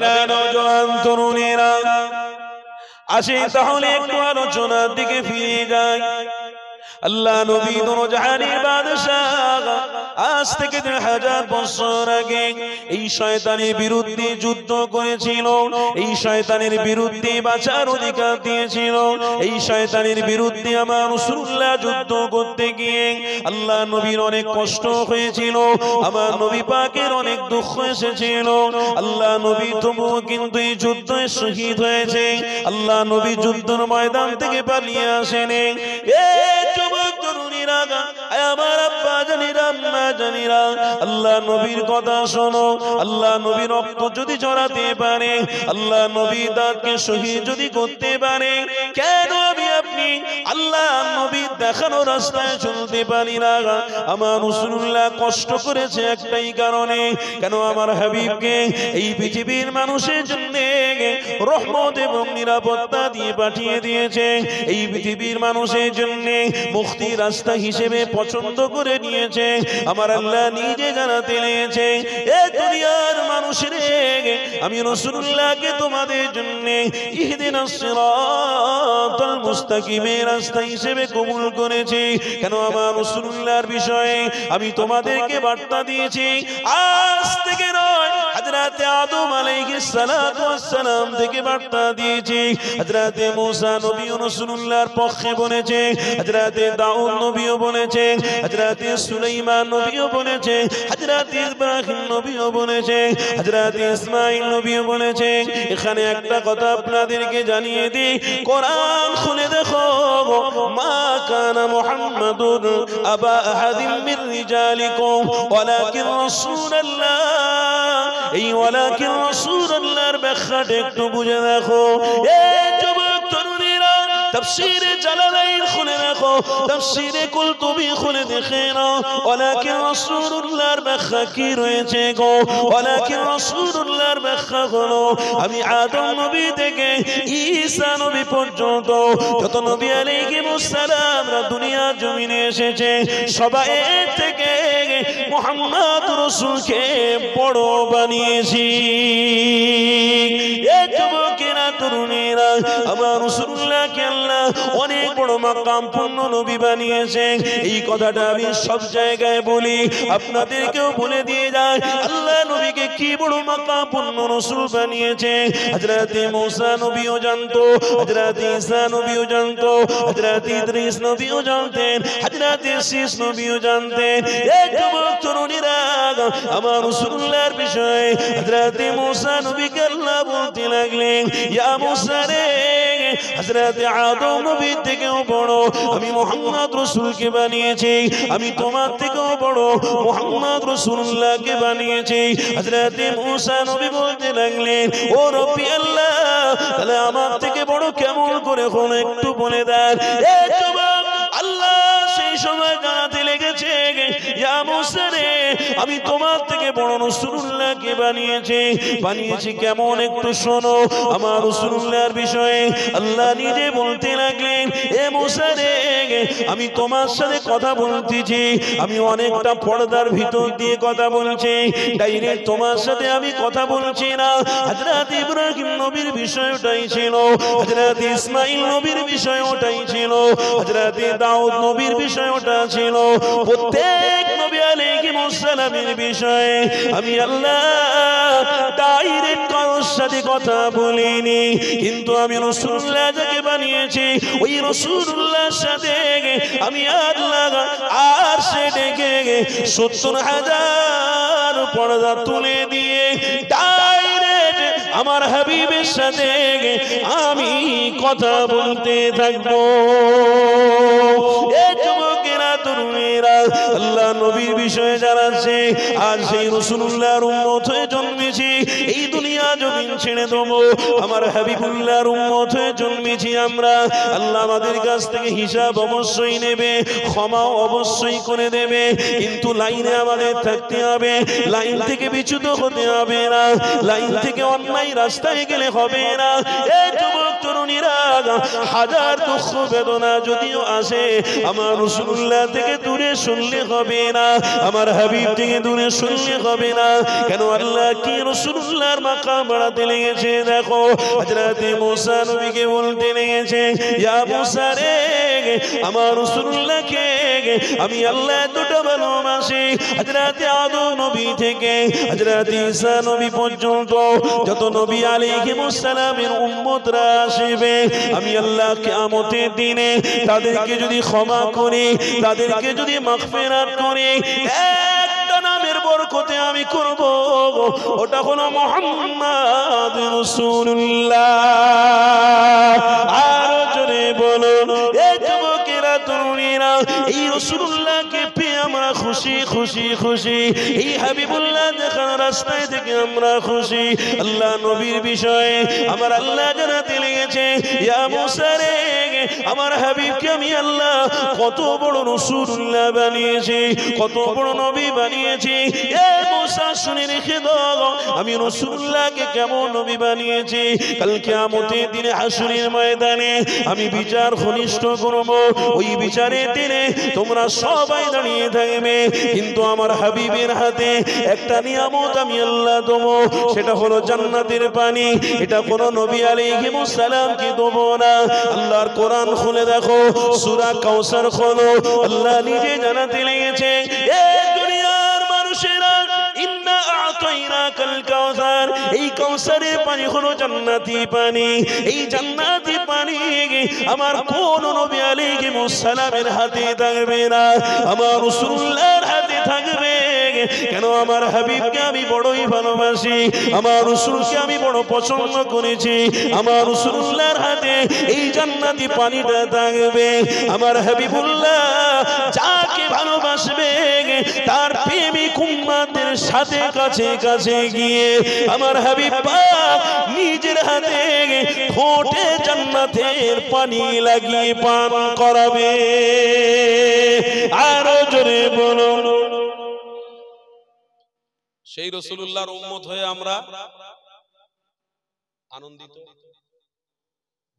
ভাইরা নওজোয়ান তরুণেরা আসে তাহলে একটু আলোচনার দিকে ফিরে যায়। আল্লাহ নবী দোজাহানের বাদশাহ আজ থেকে 3000 বছর আগে এই শয়তানের বিরুদ্ধে যুদ্ধ করেছিল, এই শয়তানের বিরুদ্ধে বাঁচার অধিকার দিয়েছিল। এই শয়তানের বিরুদ্ধে আমার রাসূলুল্লাহ যুদ্ধ করতে গিয়ে আল্লাহ নবীর অনেক কষ্ট হয়েছিল, আমার নবী পাকের অনেক দুঃখ এসেছিল। আল্লাহ নবী তবুও কিন্তু এই যুদ্ধে শহীদ হয়েছে। আল্লাহ নবী যুদ্ধের ময়দান থেকে পালিয়ে আসেনি। আমার আব্বা জানিরা আম্মা জানিরা আল্লাহ নবীর কথা শোনো। আল্লাহ নবী রক্ত যদি ঝরাতে পারে, আল্লাহ নবী দাঁতকে শহীদ যদি করতে পারে, কেন আমি আপনি আল্লাহ নবী দেখানো রাস্তায় চলতে পারি না? আমার রাসূলুল্লাহ কষ্ট করেছে একটাই কারণে, কেন আমার হাবিবকে এই পৃথিবীর মানুষের জন্য রহমত এবং নিরাপত্তা দিয়ে পাঠিয়ে দিয়েছে। এই পৃথিবীর মানুষের জন্য মুক্তি রাস্তা হিসেবে পছন্দ করে নিয়েছে। আমার আল্লাহ নিজে জানাতে নিয়েছে, এ দুনিয়ার মানুষের আমি রাসূলুল্লাহকে তোমাদের জন্য ইহদিনাস সিরাতাল মুস্তাকিমের রাস্তা হিসেবে কবুল করেছি। কেন আমার রাসূলুল্লাহর বিষয়ে আমি তোমাদেরকে বার্তা দিয়েছি। আজ থেকে নয়, হযরত আদম আলাইহিস সালাতু ওয়াস সালাম থেকে বার্তা দিয়েছি। হযরত মুসা নবী রাসূলুল্লাহর পক্ষে বলেছে, হযরত দাউদ নবীও বলেছে, হযরত সুলাইমান নবীও বলেছে, হযরত ইব্রাহিম নবীও বলেছে, হযরত ইসমাঈল নবীও বলেছে। এখানে একটা কথা আপনাদেরকে জানিয়ে দিই, কোরআন খুলে দেখো, মা কানা মুহাম্মাদুন আবা আহাদিম মির রিজালিকুম ওয়ালাকিন রাসূলুল্লাহ। এই ওয়ালাকিন রাসূলুল্লাহর ব্যাখ্যাটা একটু বুঝে দেখো। এই যুবক তরুণীরা তাফসীরে জালালাইন খুলে দেখো, তাফসীরে কুলতুবি খুলে দেখে নাও, ওয়ালাকিন রাসূলুল্লাহর ব্যাখ্যা কি রয়েছে গো? ওয়ালাকিন রাসূলুল্লাহর ব্যাখ্যা হলো, আমি আদম নবী থেকে ঈসা নবী পর্যন্ত যত নবী আলাইহিমুস সালামরা দুনিয়া জমিনে এসেছে, সবাই থেকে মুহাম্মদ রাসূলকে বড় বানিয়েছি। এই যুবকেরা তরুণীরা আমার রাসূলুল্লাহকে আল্লাহ অনেক বড় মাকাম পূর্ণ নবী বানিয়েছে। এই কথাটা আমি সব জায়গায় বলি, আপনাদেরকেও বলে দিয়ে যায়, আল্লাহ নবীকে কি বড় মাকাম পূর্ণ রাসূল বানিয়েছে। হযরত মুসা নবীও জানতো, হযরত ঈসা নবীও জানতো, হযরত ইদ্রিস নবীও জানতেন, হযরত শীস নবীও জানতেন। এই যুবক তরুণীরা আমার রাসূলুল্লাহর বিষয়ে হযরত মুসা নবীকে আল্লাহ বলতে লাগলেন, ইয়া মুসা রে, হযরত আদম নবী থেকেও বড় আমি মুহাম্মদ রাসূলকে বানিয়েছি, আমি তোমার থেকেও বড় মুহাম্মদ রাসূলুল্লাহকে বানিয়েছি। হযরত মুসা নবী বলতে লাগলেন, ও রব্বি আল্লাহ, তাহলে আমার থেকে বড় কেমন করে হলো একটু বলে দেন। এই যুবক আল্লাহ সেই সময় জানাতে লেগেছে, ইয়া মুসা রে, আমি তোমার থেকে বড় রাসূলুল্লাহকে বানিয়েছি কেমন একটু শোনো। আমার রাসূলুল্লাহর বিষয়ে আল্লাহ নিজে বলতে লাগলেন, এ মুসা রে, আমি তোমার সাথে কথা বলতেছি, আমি অনেকটা পর্দার ভিতর দিয়ে কথা বলছি, ডাইরেক্ট তোমার সাথে আমি কথা বলছি না। হযরত ইব্রাহিম নবীর বিষয় ওটাই ছিল, হযরত ইসমাঈল নবীর বিষয় ওটাই ছিল, হযরত দাউদ নবীর বিষয় ওটা ছিল। প্রত্যেক নবী আলাইহিমুস সালামের বিষয়ে আমি আল্লাহ ডাইরেক্ট কারোর সাথে কথা বলিনি, কিন্তু আমি রাসূলুল্লাহ যাকে বানিয়েছি ওই রাসূলুল্লাহর সাথে আমি আল্লাহ আর সে ডেকে 70,000 পর্দা তুলে দিয়ে ডাইরেক্ট আমার হাবিবের সাথে আমি কথা বলতে থাকবো। এই যুবকেরা তরুণীরা আল্লাহ নবীর বিষয়ে জানাচ্ছে, আর সেই রাসূলুল্লাহর উম্মত হয়ে জন্মেছি, এই দুনিয়া জমিন ছেড়ে দেবো, আমার হাবিবুল্লাহর উম্মত হয়ে জন্মেছি আমরা। আল্লাহ আমাদের কাছ থেকে হিসাব অবশ্যই নেবে, ক্ষমাও অবশ্যই করে দেবে, কিন্তু লাইনে আমাদের থাকতে হবে, লাইন থেকে বিচ্যুত হতে হবে না, লাইন থেকে অন্যায় রাস্তায় গেলে হবে না। এই যুবক তরুণীরা হাজার দুঃখ বেদনা যদিও আসে, আমার রাসূলুল্লাহ থেকে দূরে শুনলে হবে না, আমার হাবিব থেকে দূরে শুনলে হবে না। কেন আল্লাহ কি রাসূলুল্লাহর মাকাম বাড়াতে লেগেছে। দেখো হযরত মুসা নবীকে বলতে লেগেছে, ইয়া মুসা রে, আমার রাসূলুল্লাহকে আমি আল্লাহ এতটা ভালোবাসি। হযরত আদম নবী থেকে হযরত ঈসা নবী পর্যন্ত যত নবী আলাইহিস সালামের উম্মতরা আসবে, আমি আল্লাহ কিয়ামতের দিনে তাদেরকে যদি ক্ষমা করি, তাদেরকে যদি মাগফিরাত করি, একটা নামের বরকতে আমি করব, ওটা হলো মুহাম্মদ রাসূলুল্লাহ। আর জোরে বলুন, এই যুবকেরা তরুণীরা, এই রাসূলুল্লাহকে পেয়ে আমরা খুশি খুশি খুশি, এই হাবিবুল্লাহ দেখার রাস্তায় থেকে আমরা খুশি। আল্লাহ নবীর বিষয়ে আমার আল্লাহ জানাতে লেগেছে, ইয়া মুসা রে, আমার হাবিবকে আমি আল্লাহ কত বড় রাসূলুল্লাহ বানিয়েছি, কত বড় নবী বানিয়েছি। এ মুসা শুনে রেখে দাও, আমি রাসূলুল্লাহকে কেমন নবী বানিয়েছি। কাল কিয়ামতের দিনে হাসরের ময়দানে আমি বিচার ঘনিষ্ঠ করব, ওই বিচারের দিনে তোমরা সবাই দাঁড়িয়ে থাকবে, কিন্তু আমার হাবিবের হাতে একটা নিয়ামত আমি আল্লাহ দেবো, সেটা হলো জান্নাতের পানি। এটা কোন নবী আলাইহিস সালামকে দেবো না। আল্লাহর কোরআন খুলে দেখো, সূরা কাউসার খোলো, আল্লাহ নিজে জানাতে লেগেছে, এ দুনিয়ার মানুষেরা, ইন্না আ'তাইনাকাল কাউসার, এই কাউসারের পানি হলো জান্নাতি পানি। এই জান্নাতি পানি আমার কোন নবী আলাইহিস সালামের হাতে থাকবে না, আমার রাসূলুল্লাহর হাতে থাকবে। কেন? আমার হাবিবকে আমি বড়ই ভালোবাসি, আমার রাসূলকে আমি বড় পছন্দ করেছি। আমার রাসূলুল্লাহর হাতে এই জান্নাতি পানিটা থাকবে। আমার হাবিবুল্লাহ যাকে ভালোবাসবে, তার প্রেমিক উম্মতের সাথে কাছে কাছে গিয়ে আমার হাবিব পাক নিজের হাতে ঠোঁটে জান্নাতের পানি লাগিয়ে পান করাবে। আরো জোরে বলুন, সেই রাসূলুল্লাহর উম্মত হয়ে আমরা আনন্দিত।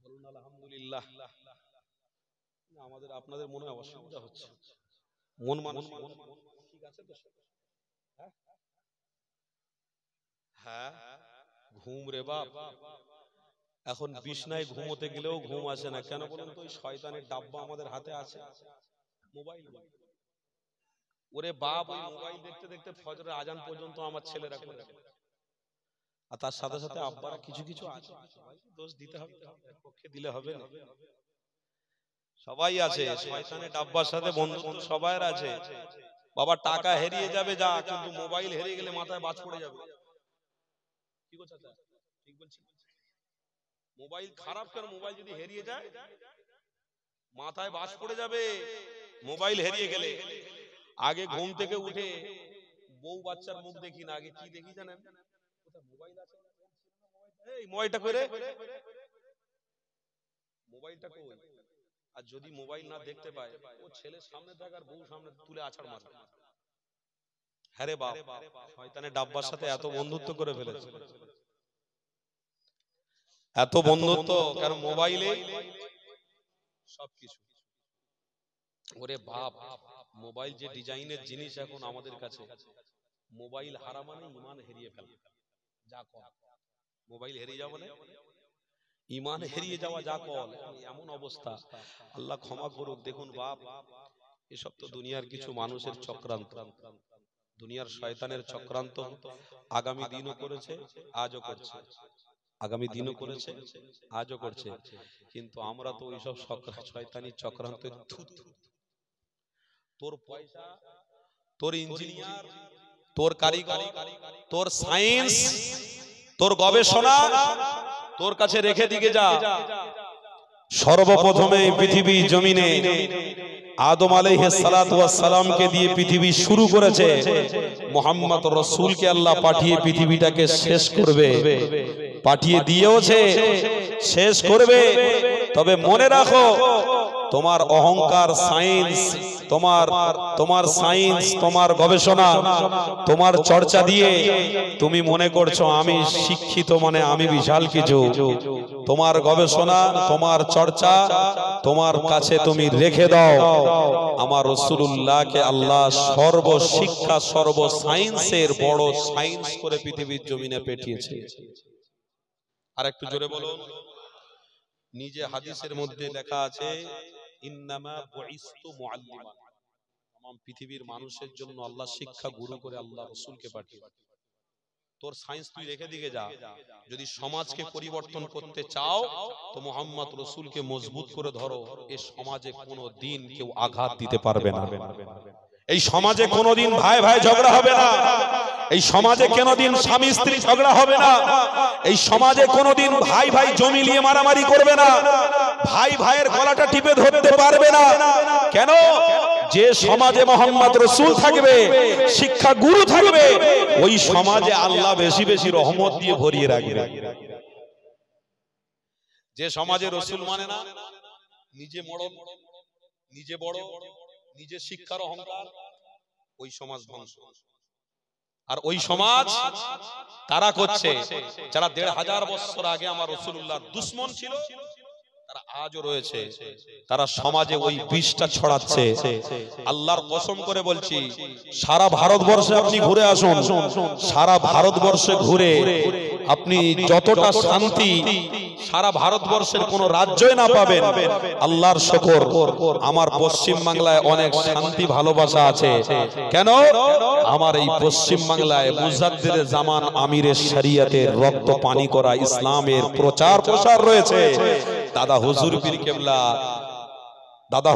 বলুন আলহামদুলিল্লাহ। আমাদের আপনাদের মনে অসুবিধা হচ্ছে, মন মানুষ ঠিক আছে তো? হ্যাঁ, ঘুম রে বাপ, এখন বিছনায় ঘুমোতে গেলেও ঘুম আসে না। কেন বলুন তো? ওই শয়তানের ডাব্বা আমাদের হাতে আছে, মোবাইল। ওরে বাপ, ওই মোবাইল দেখতে দেখতে ফজরের আজান পর্যন্ত আমার ছেলেরা করে, আর তার সাথে সাথে আব্বারা কিছু কিছু আছে, দোষ দিতে হবে, পক্ষে দিলে হবে না। সবাই আছে, শয়তানের ডাব্বার সাথে বন্ধুত্ব সবাই আছে। বাবা টাকা হারিয়ে যাবে যা, কিন্তু মোবাইল হারিয়ে গেলে মাথায় বাজ পড়ে যাবে। কি কথা ঠিক বলছি? মোবাইল খারাপ কেন? মোবাইল যদি হারিয়ে যায় মাথায় বাজ পড়ে যাবে। মোবাইল হারিয়ে গেলে আগে ঘুম থেকে উঠে বউ বাচ্চার মুখ দেখি না, আগে কি দেখি জানেন? মোবাইল আছে, এই মোবাইলটা কইরে, মোবাইলটা কই। আর যদি মোবাইল না দেখতে পায়, ও ছেলের সামনে থাক আর বউ সামনে তুলে আছাড় মারবে। হ্যাঁ রে বাপ, শয়তানের ডাব্বার সাথে এত বন্ধুত্ব করে ফেলেছে, এত বন্ধুত্ব কেন? মোবাইলে সবকিছু। ওরে বাপ, মোবাইল যে ডিজাইনের জিনিস এখন আমাদের কাছে, মোবাইল হারা মানে ঈমান হারিয়ে ফেলা। যা কর, মোবাইল হারিয়ে যাওয়া মানে ঈমান হারিয়ে যাওয়া, যা কর, এমন অবস্থা। আল্লাহ ক্ষমা করুক। দেখুন বাপ, এসব তো দুনিয়ার কিছু মানুষের চক্রান্ত, দুনিয়ার শয়তানের চক্রান্ত। আগামী দিনও করেছে, আজও করছে, আগামী দিনও করেছে, আজও করছে। কিন্তু আমরা তো ওইসব শয়তানি চক্রান্ত, তোর পয়সা, তোর ইঞ্জিনিয়ার, তোর কারিগর, তোর সায়েন্স, তোর গবেষণা তোর কাছে রেখে দিকে যা। সর্বপ্রথমে পৃথিবী জমিনে আদম আলাইহিস সালাতু ওয়াস সালামকে দিয়ে পৃথিবী শুরু করেছে। মুহাম্মদ রাসূলকে আল্লাহ পাঠিয়ে পৃথিবীটাকে শেষ করবে, পাঠিয়ে দিয়েওছে, শেষ করবে। তবে মনে রাখো, তোমার অহংকার, সায়েন্স, তোমার সায়েন্স, তোমার গবেষণা, তোমার চর্চা দিয়ে তুমি মনে করছো আমি শিক্ষিত, মানে আমি বিশাল কিছু। তোমার গবেষণা, তোমার চর্চা তোমার কাছে তুমি রেখে দাও। আমার রাসূলুল্লাহকে আল্লাহ সর্বশিক্ষা, সর্ব সায়েন্সের বড় সায়েন্স করে পৃথিবীর জমিনে পাঠিয়েছে। আর একটু জোরে বলুন। নিজে হাদিসের মধ্যে লেখা আছে, ইন্নামা বুইস্তু মুআল্লিমান, तमाम পৃথিবীর মানুষের জন্য আল্লাহ শিক্ষা গুরু করে আল্লাহ রাসূলকে পাঠিয়েছে। তোর সায়েন্স তুই রেখে দিকে যা, যদি সমাজকে পরিবর্তন করতে চাও তো মুহাম্মদ রাসূলকে মজবুত করে ধরো। এই সমাজে কোনো দিন কেউ আঘাত দিতে পারবে না। এই সমাজে কোনোদিন ভাই ভাই ঝগড়া হবে না। এই সমাজে কোনোদিন স্বামী স্ত্রী ঝগড়া হবে না। এই সমাজে কোনোদিন ভাই ভাই জমি নিয়ে মারামারি করবে না। ভাই ভাইয়ের গলাটা টিপে ধরতে পারবে না। কেন? যে সমাজে মুহাম্মদ রাসূল থাকবে, শিক্ষা গুরু থাকবে, ওই সমাজে আল্লাহ বেশি বেশি রহমত দিয়ে ভরিয়ে রাখবে। যে সমাজে রাসূল মানে না, নিজে মরদ, নিজে বড়, নিজে শিক্ষার অহংকার, ওই সমাজ ধ্বংস। আর ওই সমাজ তারা করছে যারা ১৫০০ বছর আগে আমার রাসূলুল্লাহর দুশমন ছিল, তারা আজও রয়েছে। তারা সমাজে ওই বিষটা ছড়াচ্ছে। আল্লাহর কসম করে বলছি, সারা ভারতবর্ষে আপনি ঘুরে আসুন, সারা ভারতবর্ষে ঘুরে আপনি যতটা শান্তি সারা ভারতবর্ষের কোন রাজ্যই না পাবেন, আল্লাহর শুকর আমার পশ্চিম বাংলায় অনেক শান্তি ভালোবাসা আছে। কেন? আমার এই পশ্চিম বাংলায় মুজাদ্দিদে জামান আমিরের শরিয়তের রক্ত পানি করা ইসলামের প্রচার প্রসার রয়েছে। দাদা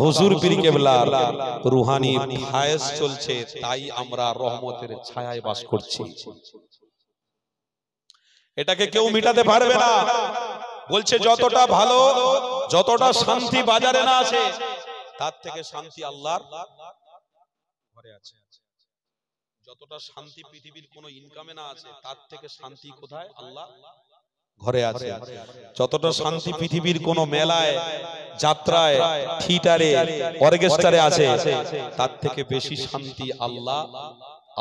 হুজুর পীর কেবলার রুহানি ফায়েজ চলছে, তাই আমরা রহমতের ছায়ায় বাস করছি। এটাকে কেউ মিটাতে পারবে না। বলছে যতটা ভালো, যতটা শান্তি বাজারে না আছে, তার থেকে শান্তি আল্লাহর ঘরে আছে। যতটা শান্তি পৃথিবীর কোন ইনকামে না আছে, তার থেকে শান্তি কোথায়? আল্লাহ ঘরে আছে। যতটা শান্তি পৃথিবীর কোন মেলায়, যাত্রায়, থিয়েটারে, অর্কেস্ট্রারে আছে, তার থেকে বেশি শান্তি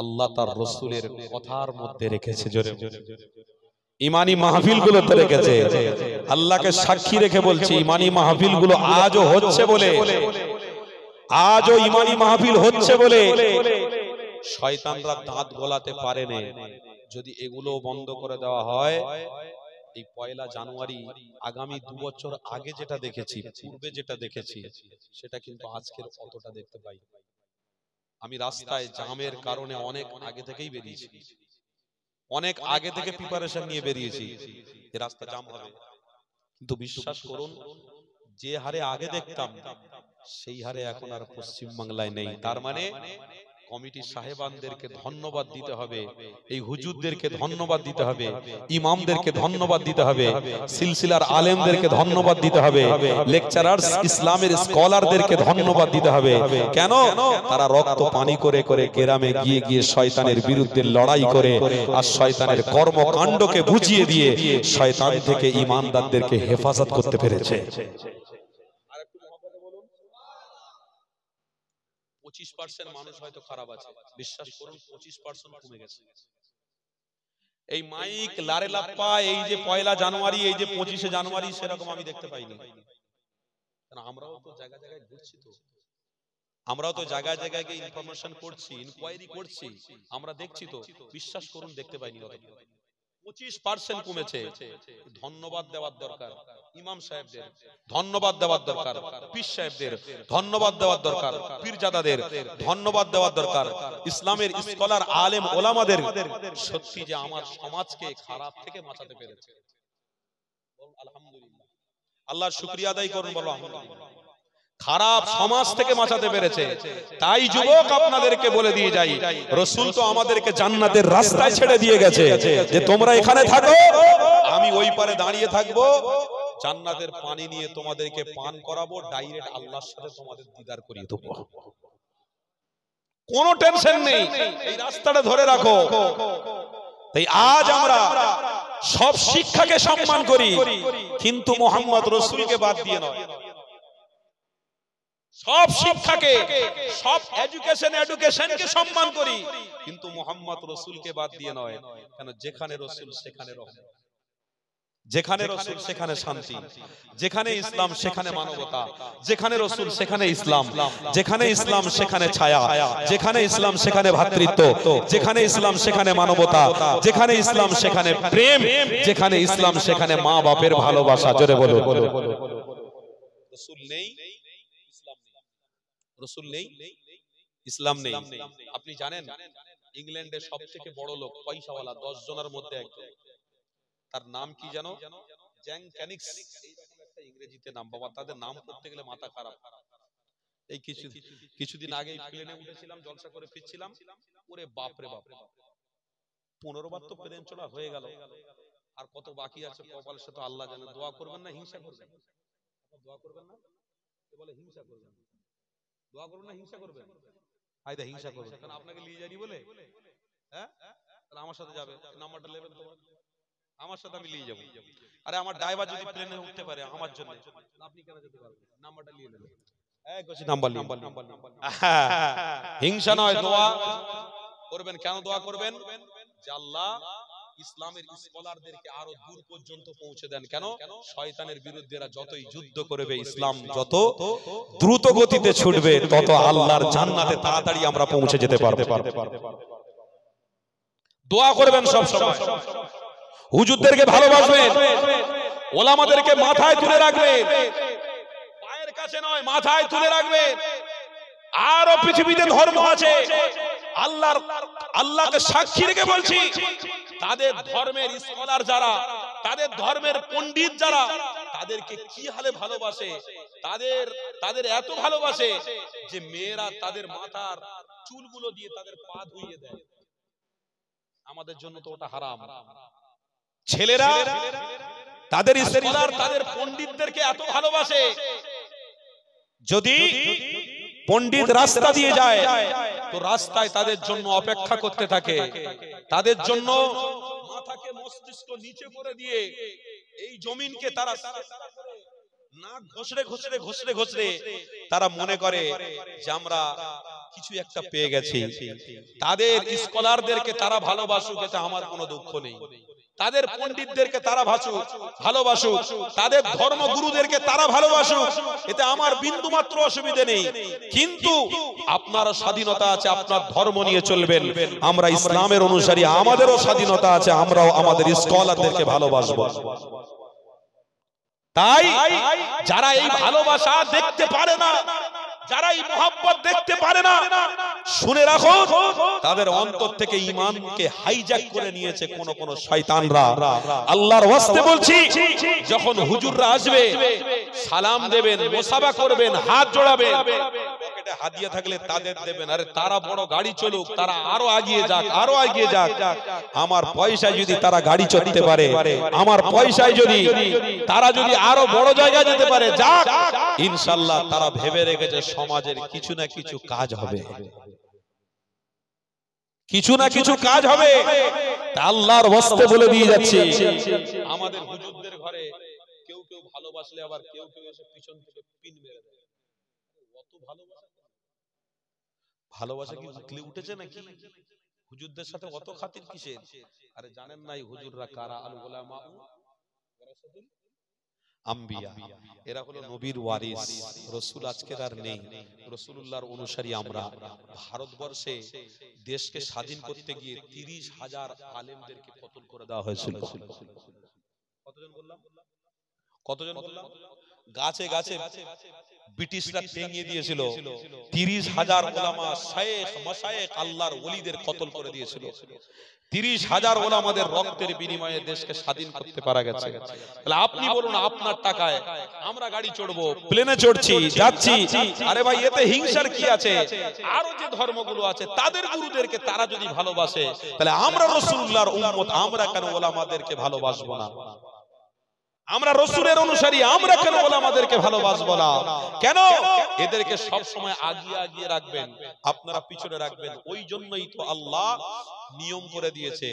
আল্লাহ তার রাসূলের কথার মধ্যে রেখেছে। জোরে ইমানি মাহফিল গুলোতে রেখেছে। আল্লাহকে সাক্ষী রেখে বলছি, ইমানি মাহফিল গুলো আজও হচ্ছে বলে, আজও ইমানি মাহফিল হচ্ছে বলে শয়তানরা দাঁত গলাতে পারেনি। যদি এগুলো বন্ধ করে দেওয়া হয়, এই ১লা জানুয়ারি আগামী ২ বছর আগে যেটা দেখেছি, পূর্বে যেটা দেখেছি, সেটা কিন্তু আজকের অতটা দেখতে পাই। আমি রাস্তায় জামের কারণে অনেক আগে থেকেই বেরিয়েছি, অনেক আগে থেকে প্রিপারেশন নিয়ে বেরিয়েছি যে রাস্তা জাম হবে। কিন্তু বিশ্বাস করুন, যে হারে আগে দেখতাম সেই হারে এখন আর পশ্চিম বাংলায় নেই। তার মানে কমিটি সাহেবানদেরকে ধন্যবাদ দিতে হবে, এই হুজুরদেরকে ধন্যবাদ দিতে হবে, ইমামদেরকে ধন্যবাদ দিতে হবে, সিলসিলার আলেমদেরকে ধন্যবাদ দিতে হবে, লেকচারার্স ইসলামের স্কলারদেরকে ধন্যবাদ দিতে হবে। কেন? তারা রক্ত পানি করে করে গ্রামে গিয়ে গিয়ে শয়তানের বিরুদ্ধে লড়াই করে আর শয়তানের কর্মকাণ্ডকে বুঝিয়ে দিয়ে শয়তান থেকে ঈমানদারদেরকে হেফাজত করতে পেরেছে। 25% মানুষ হয়তো খারাপ আছে, বিশ্বাস করুন 25% কমে গেছে। এই মাইক লারে লাপ্পা, এই যে 1লা জানুয়ারি, এই যে 25শে জানুয়ারি, সেরকম আমি দেখতে পাইনি। কারণ আমরাও তো জায়গা জায়গায় ঘুরছি, তো আমরাও তো জায়গায় জায়গায় গিয়ে ইনফরমেশন করছি, ইনকোয়ারি করছি, আমরা দেখছি, তো বিশ্বাস করুন দেখতে পাইনি। 25% কমেছে। ধন্যবাদ দেওয়ার দরকার ইমাম সাহেবদের, ধন্যবাদ দেওয়ার দরকার পীর সাহেবদের, ধন্যবাদ দেওয়ার দরকার পীরজাদাদের, ধন্যবাদ দেওয়ার দরকার ইসলামের স্কলার আলেম ওলামাদের। সত্যি যে আমার সমাজকে খারাপ থেকে বাঁচাতে পেরেছে, আলহামদুলিল্লাহ। আল্লাহর শুকরিয়া আদায় করুন, বলো আলহামদুলিল্লাহ। খারাপ সমাজ থেকে বাঁচাতে পেরেছে। তাই যুবক আপনাদেরকে বলে দিয়ে যাই, রাসূল তো আমাদেরকে জান্নাতের রাস্তায় ছেড়ে দিয়ে গেছে যে তোমরা এখানে থাকো, আমি ওই পারে দাঁড়িয়ে থাকবো, জান্নাতের পানি নিয়ে তোমাদেরকে পান করাবো, ডাইরেক্ট আল্লাহর সাথে তোমাদের দিদার করিয়ে দেবো। কোনো টেনশন নেই, এই রাস্তাটা ধরে রাখো। তাই আজ আমরা সব শিক্ষাকে সম্মান করি, কিন্তু মুহাম্মদ রাসূলকে বাদ দিয়ে নয়। সব শিক্ষাকে, সব এডুকেশনকে সম্মান করি, কিন্তু মোহাম্মদ রসুলকে বাদ দিয়ে নয়। কেন? যেখানে রসুল সেখানে রহমত, যেখানে রসুল সেখানে শান্তি, যেখানে ইসলাম সেখানে মানবতা, যেখানে রসুল সেখানে ইসলাম, যেখানে ইসলাম সেখানে ছায়া, যেখানে ইসলাম সেখানে ভ্রাতৃত্ব, যেখানে ইসলাম সেখানে মানবতা, যেখানে ইসলাম সেখানে প্রেম, যেখানে ইসলাম সেখানে মা বাপের ভালোবাসা। জোরে বলো। রসুল নেই, ইসলাম নেই। রসুল নেই, ইসলাম নেই। আপনি জানেন ইংল্যান্ডের সবথেকে বড় লোক, পয়সাওয়ালা 10 জনের মধ্যে একজন, তার নাম কি জানো? জ্যাং ক্যানিক্স, এইরকম একটা ইংরেজিতে নাম। বাবা, তাদের নাম করতে গেলে মাথা খারাপ। এই কিছুদিন আগে প্লেনে উঠেছিলাম, জলসা করে ফিরছিলাম, ওরে বাপ রে বাপ, 15 বার তো প্লেন চড়া হয়ে গেল, আর কত বাকি আছে কপাল সে তো আল্লাহ জানে। দোয়া করবেন না হিংসা করবেন? দোয়া করবেন না? বলে হিংসা করবেন। দোয়া করবেন না হিংসা করবেন? হায়দা হিংসা করবেন, কারণ আপনাকে নিয়ে যাই বলে। হ্যাঁ, তাহলে আমার সাথে যাবে, নাম্বারটা নেবেন তোমার, আমার সাথে আমি নিয়ে যাবো। আরে আমার ড্রাইভার যদি প্লেনে উঠতে পারে আমার জন্য, আপনি কেন যেতে পারবেন? নাম্বারটা নিয়ে নেবেন। হিংসা নয়, দোয়া করবেন। কেন দোয়া করবেন? যে আল্লাহ ইসলামের স্কলারদেরকে আরো দূর পর্যন্ত পৌঁছে দেন। কেন? শয়তানের বিরুদ্ধে যতই যুদ্ধ করবে, ইসলাম যত দ্রুত গতিতে ছুটবে, তত আল্লাহর জান্নাতে তাড়াতাড়ি আমরা পৌঁছে যেতে পারবো। দোয়া করবেন সব সময়, হুজুরদেরকে ভালোবাসবেন, ওলামাদেরকে মাথায় তুলে রাখবেন, পায়ের কাছে নয় মাথায় তুলে রাখবেন। আরো পৃথিবীতে ধর্ম আছে, আল্লাহকে সাক্ষী রেখে বলছি, তাদের ধর্মের স্কলার যারা, তাদের ধর্মের পণ্ডিত যারা, তাদেরকে কি হালে ভালোবাসে, তাদের এত ভালোবাসে যে মেয়েরা তাদের মাথার চুলগুলো দিয়ে তাদের পা ধুইয়ে দেয়। আমাদের জন্য তো ওটা হারাম। ছেলেরা তাদের স্কলার, তাদের পণ্ডিতদেরকে এত ভালোবাসে, যদি পণ্ডিত রাস্তা দিয়ে যায় তো রাস্তায় তাদের জন্য অপেক্ষা করতে থাকে, তাদের জন্য মাথাকে মস্তিষ্ক নিচে করে দিয়ে এই জমিনকে তারা না ঘষড়ে তারা মনে করে যে আমরা কিছু একটা পেয়ে গেছি। তাদের স্কলারদেরকে তারা ভালোবাসুক, এতে আমার কোনো দুঃখ নেই। তাদের পণ্ডিতদেরকে তারা ভালোবাসুক, তাদের ধর্মগুরুদেরকে তারা ভালোবাসুক, এতে আমার বিন্দু মাত্র অসুবিধে নেই। কিন্তু আপনার স্বাধীনতা আছে, আপনার ধর্ম নিয়ে চলবেন। আমরা ইসলামের অনুসারী, আমাদেরও স্বাধীনতা আছে, আমরাও আমাদের স্কলারদেরকে ভালোবাসবো। তাই যারা এই ভালোবাসা দেখতে পারে না, যারা এই মোহাব্বত দেখতে পারে না, শুনে রাখো, তাদের অন্তর থেকে ঈমানকে হাইজ্যাক করে নিয়েছে কোন শয়তানরা। আল্লাহর ওয়াস্তে বলছি, যখন হুজুররা আসবে সালাম দেবেন, মুসাফা করবেন, হাত জোড়াবেন, পকেটে হাদিয়া থাকলে তাদের দেবেন। আরে তারা বড় গাড়ি চলুক, তারা আরো এগিয়ে যাক, আরো এগিয়ে যাক। আমার পয়সায় যদি তারা গাড়ি চলতে পারে, আমার পয়সায় যদি তারা আরো বড় জায়গায় যেতে পারে, যাক, ইনশাআল্লাহ তারা ভেবে রেখেছে সমাজের কিছু না কিছু কাজ হবে, কিছু না কিছু কাজ হবে। আল্লাহর ওয়াস্তে বলে দিয়ে যাচ্ছে, আমাদের হুজুরদের ঘরে কেউ কেউ ভালোবাসলে আবার কেউ কেউ এসে পিছন থেকে পিন মেরে দেয়। কত ভালোবাসা কি উতলে উঠেছে নাকি? হুজুরদের সাথে অত খাতির কিসের? আরে জানেন নাই হুজুররা কারা? আল উলামা ওয়ারাসাতুল আম্বিয়া, এরা হলো নবীর ওয়ারিস। রাসূল আজকে আর নেই, রাসূলুল্লাহর অনুসারী আমরা। ভারতবর্ষে দেশকে স্বাধীন করতে গিয়ে 30,000 আলেমদেরকে কতল করে দেওয়া হয়েছিল। কতজন বললাম? গাছে গাছে ব্রিটিশরা টেঙিয়ে দিয়েছিল। 30,000 উলামা, শায়েখ, মাশায়েখ, আল্লাহর ওলিদের কতল করে দিয়েছিল। 30,000 উলামাদের রক্তের বিনিময়ে দেশকে স্বাধীন করতে পারা গেছে। তাহলে আপনি বলুন, আপনার টাকায় আমরা গাড়ি চড়বো, প্লেনে চড়ছি, যাচ্ছি, আরে ভাই এতে হিংসার কি আছে? আরো যে ধর্মগুলো আছে তাদের গুরুদেরকে তারা যদি ভালোবাসে, তাহলে আমরা রাসূলুল্লাহর উম্মত, আমরা কেন উলামাদেরকে ভালোবাসবো না? আমরা রসুলের অনুসারী, আমরা কেন ওলামাদেরকে ভালোবাসবো না? কেন? এদেরকে সব সময় আগিয়ে আগিয়ে রাখবেন, আপনারা পিছনে রাখবেন। ওই জন্যই তো আল্লাহ নিয়ম করে দিয়েছে,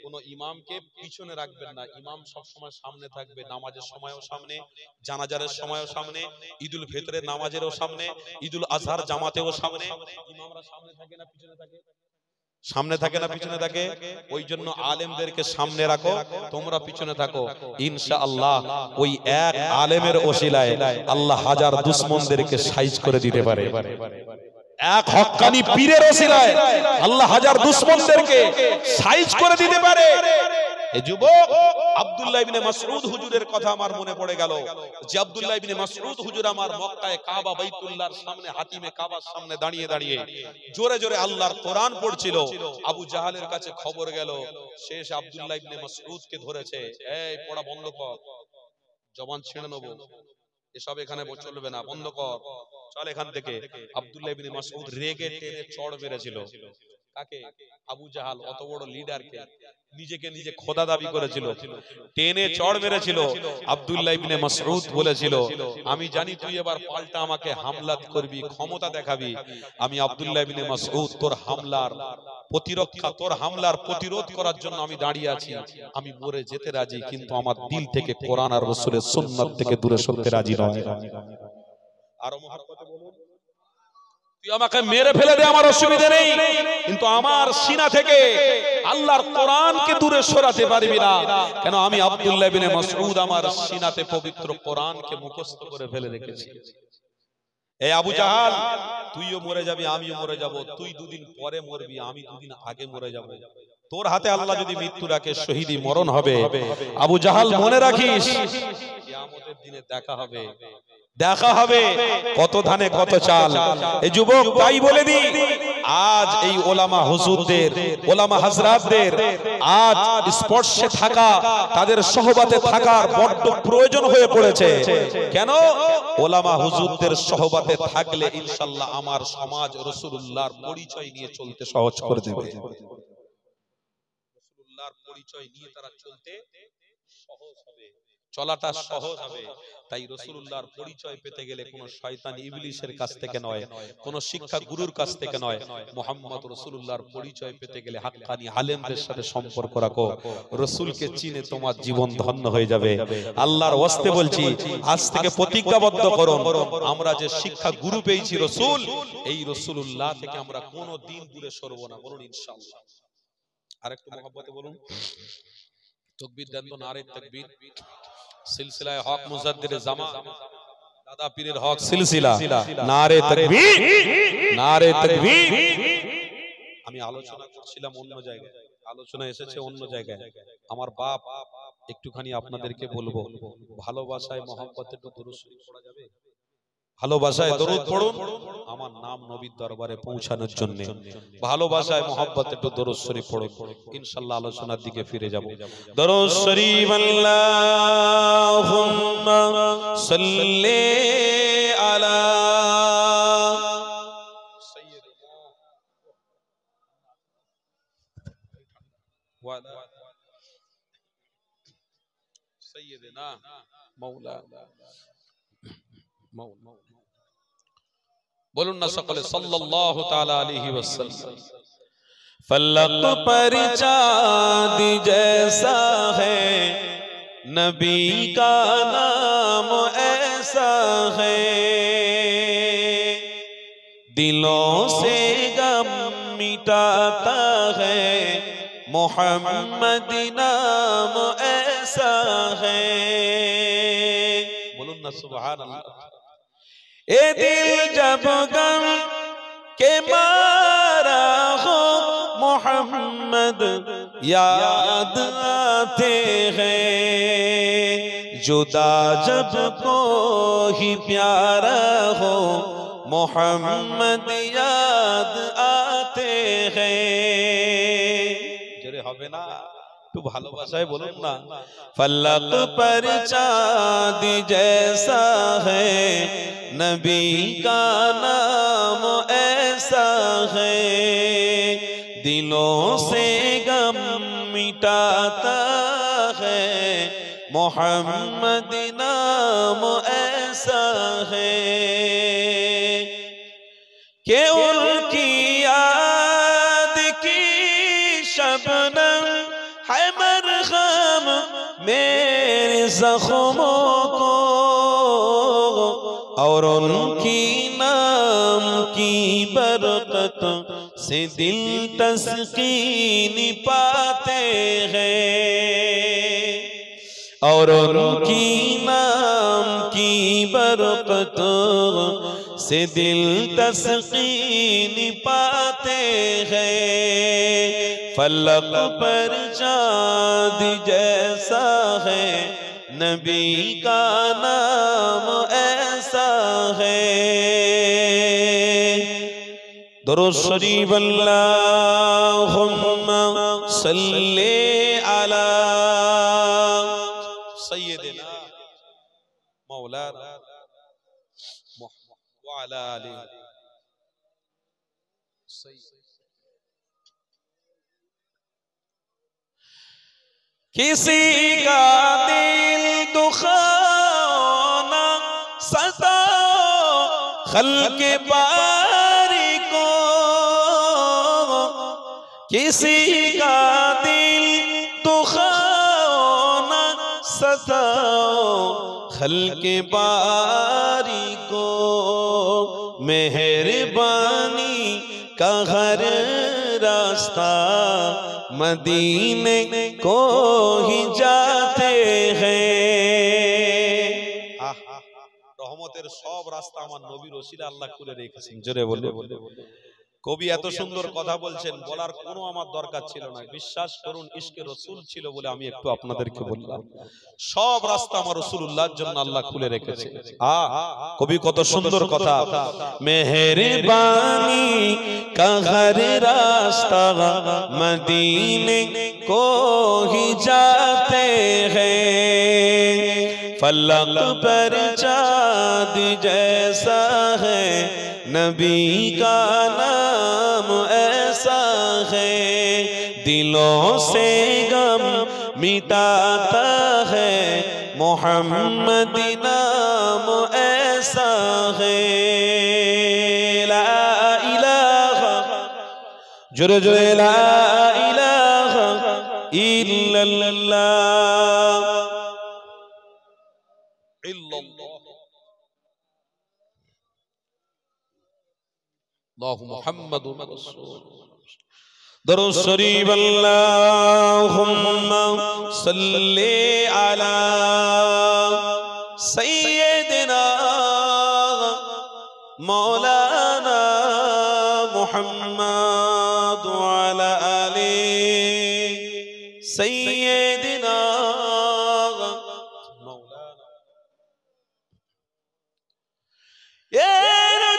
কোন ইমামকে পিছনে রাখবেন না, ইমাম সব সময় সামনে থাকবে। নামাজের সময়ও সামনে, জানাজারের সময়ও সামনে, ঈদুল ফিতরের নামাজেরও সামনে, ঈদুল আজহার জামাতেও সামনে। ইমামরা সামনে থাকে না পিছনে থাকে? সামনে থাকে না পিছনে থাকে? ওই জন্য আলেমদেরকে সামনে রাখো, তোমরা পিছনে থাকো। ইনশাআল্লাহ ওই এক আলেমের ওসিলায় আল্লাহ হাজার দুশমনদেরকে সাইজ করে দিতে পারে। এক হক্কানি পীরের ওসিলায় আল্লাহ হাজার দুশমনদেরকে সাইজ করে দিতে পারে। এই যুবক আব্দুল্লাহ ইবনে মাসউদ হুজুরের কথা আমার মনে পড়ে গেল, যে আব্দুল্লাহ ইবনে মাসউদ হুজুর আমার মক্কায় কাবা বাইতুল্লাহর সামনে, হাতিমে কাবার সামনে দাঁড়িয়ে দাঁড়িয়ে জোরে জোরে আল্লাহর কোরআন পড়ছিল। আবু জাহালের কাছে খবর গেল, শেষ আব্দুল্লাহ ইবনে মাসউদকে ধরেছে, এই পড়া বন্ধ কর, জবান ছেড়ে নেব, এসব এখানে চলবে না, বন্ধ কর, চল এখান থেকে। আব্দুল্লাহ ইবনে মাসউদ রেগে টেনে চড় মেরেছিল। কাকে? আবু জাহাল, অত বড় লিডারকে, নিজেকে নিজে খোদা দাবি করেছিল, টেনে চড় মেরেছিল। আব্দুল্লাহ ইবনে মাসউদ বলেছিল, আমি জানি তুই এবার পাল্টা আমাকে হামলা করবি, ক্ষমতা দেখাবি। আমি আব্দুল্লাহ ইবনে মাসউদ তোর হামলার প্রতিরক্ষা, তোর হামলার প্রতিরোধ করার জন্য আমি দাঁড়িয়ে আছি। আমি মরে যেতে রাজি, কিন্তু আমার দিল থেকে কোরআন আর রাসূলের সুন্নাত থেকে দূরে সরতে রাজি নয়। আরো মহব্বতে বলুন, তুই আমাকে মেরে ফেলে দে, আমার অসুবিধা নেই, কিন্তু আমার সিনা থেকে আল্লাহর কোরআনকে দূরে সরাতে পারবি না। কেন? আমি আব্দুল্লাহ ইবনে মাসউদ আমার সিনাতে পবিত্র কোরআনকে মুখস্থ করে ফেলে রেখেছি। এই আবু জাহাল, তুইও মরে যাবি, আমিও মরে যাব, তুই দুদিন পরে মরবি, আমি দুদিন আগে মরে যাব। তোর হাতে আল্লাহ যদি মৃত্যু রাখে, শহীদি মরণ হবে। আবু জাহাল, মনে রাখিস, কিয়ামতের দিনে দেখা হবে, দেখা হবে, কত ধানে কত চাল। এই যুবক, তাই বলে দি, আজ এই ওলামা হুজুরদের, ওলামা হাজরাতদের আজ স্পর্শে থাকা, তাদের সহবাতে থাকার বড্ড প্রয়োজন হয়ে পড়েছে। কেন? ওলামা হুজুরদের সহবাতে থাকলে ইনশাআল্লাহ আমার সমাজ রাসূলুল্লাহর পরিচয় নিয়ে চলতে সহজ করে দেবে। রাসূলুল্লাহর পরিচয় নিয়ে তারা চলতে সহজ হবে, চলাটা সহজ হবে। তাই রাসূলুল্লাহর পরিচয় পেতে গেলে কোন শয়তান ইবলিসের কাছ থেকে নয়, কোন শিক্ষা গুরুর কাছ থেকে নয়, মুহাম্মদ রাসূলুল্লাহর পরিচয় পেতে গেলে হাক্কানি আলেমদের সাথে সম্পর্ক রাখো। রাসূলকে চিনে তোমার জীবন ধন্য হয়ে যাবে। আল্লাহর ওয়াস্তে বলছি, আজ থেকে প্রতিজ্ঞাবদ্ধ করুন, আমরা যে শিক্ষা গুরু পেয়েছি রাসূল, এই রাসূলুল্লাহ থেকে আমরা কোনো দিন দূরে সরব না। বলুন ইনশাআল্লাহ। আরেকটু মহব্বতে বলুন, তাকবীর দেন তো, নারে তাকবীর। সিলসিলায়ে হক মুজাদ্দিদে জামান দাদা পীরের হক সিলসিলা, নারে তাকবীর, নারে তাকবীর। আমি আলোচনা করছিলাম অন্য জায়গায়, আলোচনা এসেছে অন্য জায়গায়। আমার বাপ, একটুখানি আপনাদেরকে বলবো, ভালোবাসায় মহব্বতে একটু দরুদ শরীফ পড়া যাবে? ভালোবাসায় দরুদ পড়ুন, আমার নাম নবীর দরবারে পৌঁছানোর জন্য। ভালোবাসায় মহব্বতে একটু দরুদ শরীফ পড়ুন, ইনশাআল্লাহ আলোচনার দিকে ফিরে যাব। দরুদ শরীফ, আল্লাহুম্মা সাল্লি আলা সাইয়্যিদিনা মাওলানা, বলুন না সকলে, সাল্লাল্লাহু তাআলা আলাইহি ওয়াসাল্লাম। फलक पर चांद जैसा है, नबी का नाम ऐसा है, दिलों से गम मिटाता है, मोहम्मद नाम ऐसा है। बोलूं ना सुभान अल्लाह। ए दिल जब गम के मारा हो, मोहम्मद याद आते हैं, जुदा जब कोई प्यारा हो, मोहम्मद याद आते हैं। जरे হবে না একটু ভালোবাসায় বলুন না, फलक पर चांद जैसा है, नबी का नाम ऐसा है, दिलों से गम मिटाता है, मोहम्मद नाम ऐसा है कि उनकी याद की शबनम है मरहम मेरे जख्मों को, और उनकी नाम की बरकत से दिल तस्कीन पाते हैं, और उनकी नाम की बरकत से दिल तस्कीन पाते हैं। फलक पर चाँद जैसा है नबी का नाम ऐसा है। दुरूद शरीफ अल्लाहुम्मा सल्ली अला सय्यिदिना मौलाना व अला आलिहि किसी का दिल दुखाना सताओ खल्क़ बारी को, किसी का दिल दुखाना सताओ खल्क़ बारी को, मेहरबानी का हर रास्ता मदीने को ही जाते हैं। रहमतेर सब रास्ता আমার নবীর ওসিলা আল্লাহ খুলে রেখেছেন। জোরে বলে কবি এত সুন্দর কথা বলছেন, বলার কোনো আমার দরকার ছিল না। বিশ্বাস করুন ইশকে রাসূল ছিল বলে আমি একটু আপনাদেরকে বললাম। সব রাস্তা আমার রাসূলুল্লাহর জন্য আল্লাহ খুলে রেখেছে। কবি কত সুন্দর কথা, মেহেরবানি का हर रास्ता मदीने को ही जाते हैं, फलक पर चाँद जैसा है नबी का नाम ऐसा है, दिलों से गम मिटाता है मोहम्मद नाम ऐसा है। जोरे जोरे ला इलाहा इल्लल्लाह अल्लाहु मुहम्मदुर रसूलुल्लाह। दुरूद शरीफ अल्लाहुम्मा सल्ली अला सय्यिदिना मौलाना मुहम्मद व अला आलि सय्यिदिना मौलाना। ये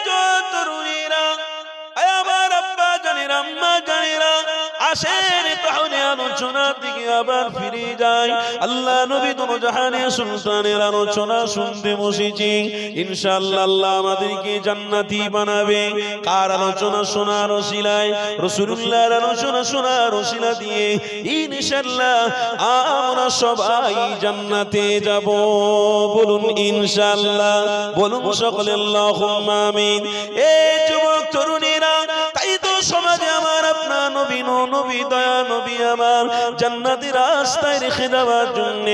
जो तरुणीरा আমার আব্বা জানেরা আম্মা জানেরা আসেন তাহলে আলোচনার দিকে আবার ফিরে যাই। আল্লাহ নবী দোনো জাহানের সুলতানের আলোচনা শুনতে বসেছি। ইনশাআল্লাহ আল্লাহ আমাদেরকে জান্নাতি বানাবে। কার আলোচনা শোনার ওসিলায়? রাসূলুল্লাহর আলোচনা শোনার ওসিলা দিয়ে ইনশাআল্লাহ আমরা সবাই জান্নাতে যাব। বলুন ইনশাআল্লাহ, বলুন সকলে আল্লাহুম্মা আমিন। এই যুবক তরুণীরা, তাই তো সমাজে আমার আপনার নবী নবী দয়া নবী আমার জান্নাতের রাস্তায় রেখে দেওয়ার জন্য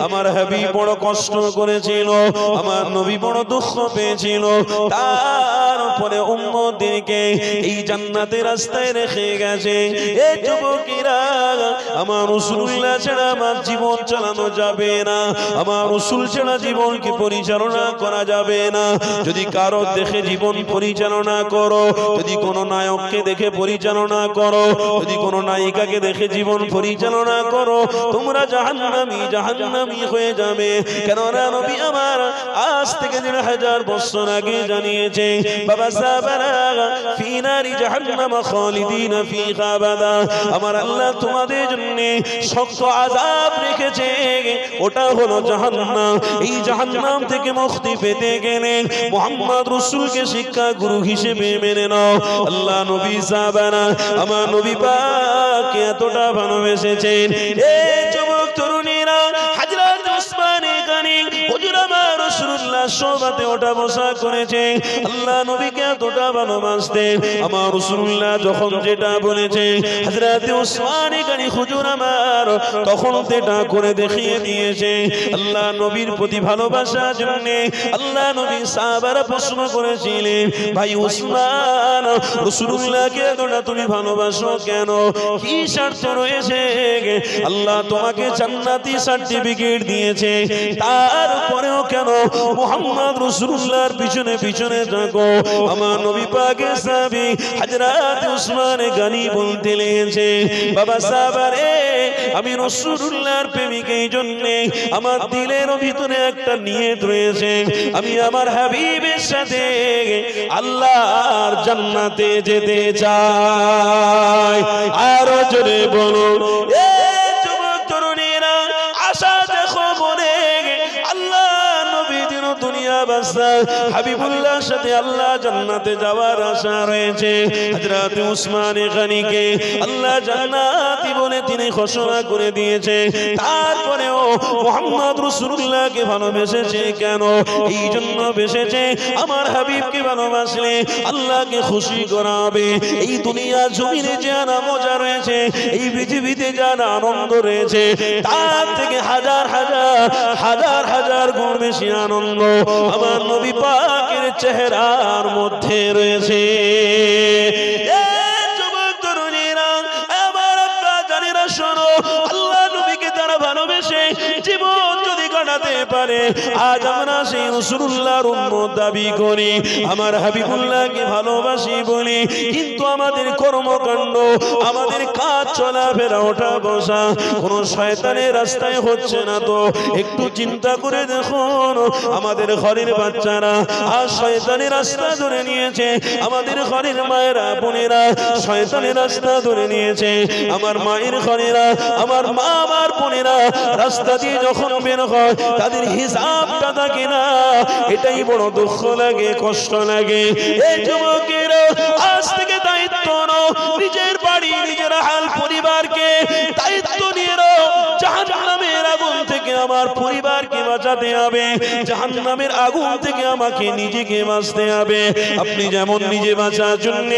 আমার হাবিব বড় কষ্ট করেছিল, আমার নবী বড় দুঃখ পেয়েছিল। তারপরে উম্মতদেরকে এই জান্নাতের রাস্তায় রেখে গেছে। এই যুবকেরা, আমার রাসূলুল্লাহ ছাড়া আমার জীবন চালানো যাবে না, আমার রাসূল ছাড়া জীবনকে পরিচালনা করা যাবে না। যদি কারো দেখে জীবন পরিচালনা করো, যদি কোনো নায়ককে দেখে পরিচালনা করো, যদি কোনো নায়িকাকে দেখে জীবন পরিচালনা করো, তোমরা জাহান্নামী হয়ে যাবে। কেননা নবী আমার আজ থেকে ১৫০০ বছর আগে জানিয়েছে, বাবা সাহাবারা ফি নারি জাহান্নাম খালিদিনা ফিহা আবাদা। আমার আল্লাহ তোমাদের জন্য শক্ত আযাব রেখেছে, ওটা হলো জাহান্নাম। এই জাহান্নাম থেকে মুক্তি পেতে গেলে মুহাম্মদ রাসূলকে শিক্ষা গুরু হিসেবে মেনে নাও। আল্লাহ নবী সাহাবারা আমার নবী পাক এতটা ভালোবেসেছেন। এই যুবক তরুণীরা, হযরত সোহবতে ওঠা বসা করেছে, আল্লাহ নবীকে এতটা ভালোবাসতেন, আমার রাসূলুল্লাহ যখন যেটা বলেছে হযরত উসমান গনি হুজুর আমার তখন সেটা করে দেখিয়ে দিয়েছে। আল্লাহ নবীর প্রতি ভালোবাসার জন্য আল্লাহ নবী সাহাবারা প্রশ্ন করেছিলেন, ভাই উসমান, রাসূলুল্লাহকে এতটা তুমি ভালোবাসো কেন, কি স্বার্থ রয়েছে? আল্লাহ তোমাকে জান্নাতি সার্টিফিকেট দিয়েছে, তারপরেও কেন মুহাম্মদ রাসূলুল্লাহর পিছনে পিছনে থাকো? আমার নবী পাকের সাহাবী হযরত উসমান গনি বলতে লেগেছে, বাবা সাহাবারে, আমি রাসূলুল্লাহর প্রেমিক, এই জন্য আমার দিলের ভিতরে একটা নিয়ত রয়েছে, আমি আমার হাবিবের সাথে আল্লাহর জান্নাতে যেতে চাই। আরো জোরে বলুন, এ যুবক তরুণীরা, আশা দেখো মনে, আল্লাহ নবী দিন দুনিয়া বাসা হাবিবুল্লাহর সাথে আল্লাহ জান্নাতে যাওয়ার আশা রয়েছে। হযরত উসমান গনিকে আল্লাহ জান্নাতি বলে তিনি ঘোষণা করে দিয়েছে, তারপরেও মুহাম্মদ রাসূলুল্লাহকে ভালোবেসেছে কেন? এই জন্য বেসেছে আমার হাবিবকে ভালোবাসলে আল্লাহকে খুশি করাবে। এই দুনিয়া জমিনে যা মজা রয়েছে, এই পৃথিবীতে যা আনন্দ রয়েছে, তার থেকে হাজার হাজার হাজার হাজার গুণ বেশি আনন্দ আমার নবী পাকের চেহারার মধ্যে রয়েছে। যুবক তরুণীরা, আমার আব্বা জানেরা, শোনো, আল্লাহ নবীকে যারা ভালোবেসে জীবন যদি কাটাতে পারে, আজ আমরা সেই রাসূলুল্লাহর উম্মত দাবি করি, আমার হাবিবুল্লাহকে ভালোবাসি বলি, কিন্তু আমাদের কর্মকাণ্ড, আমাদের কাজ চলাফেরা, ওঠা বসা কোন শয়তানের রাস্তায় হচ্ছে না তো একটু চিন্তা করে দেখুন। আমাদের ঘরের বাচ্চারা আর শয়তানের রাস্তা ধরে নিয়েছে, আমাদের ঘরের মায়েরা বোনেরা শয়তানের রাস্তা ধরে নিয়েছে, আমার মায়ের ঘরেরা, আমার মা আমার বোনেরা রাস্তা দিয়ে যখন বের হয় তাদের হিসাবটা থাকে না, এটাই বড় দুঃখ লাগে, কষ্ট লাগে। এই যুবকেরা, আজ থেকে দায়িত্ব নাও, নিজের বাড়ি, নিজের হাল পরিবারকে দায়িত্ব নিয়ে নাও। জাহান্নামের আগুন থেকে আমার পরিবারকে বাঁচাতে হবে, জাহান্নামের আগুন থেকে আমাকে নিজেকে বাঁচতে হবে। আপনি যেমন নিজে বাঁচার জন্য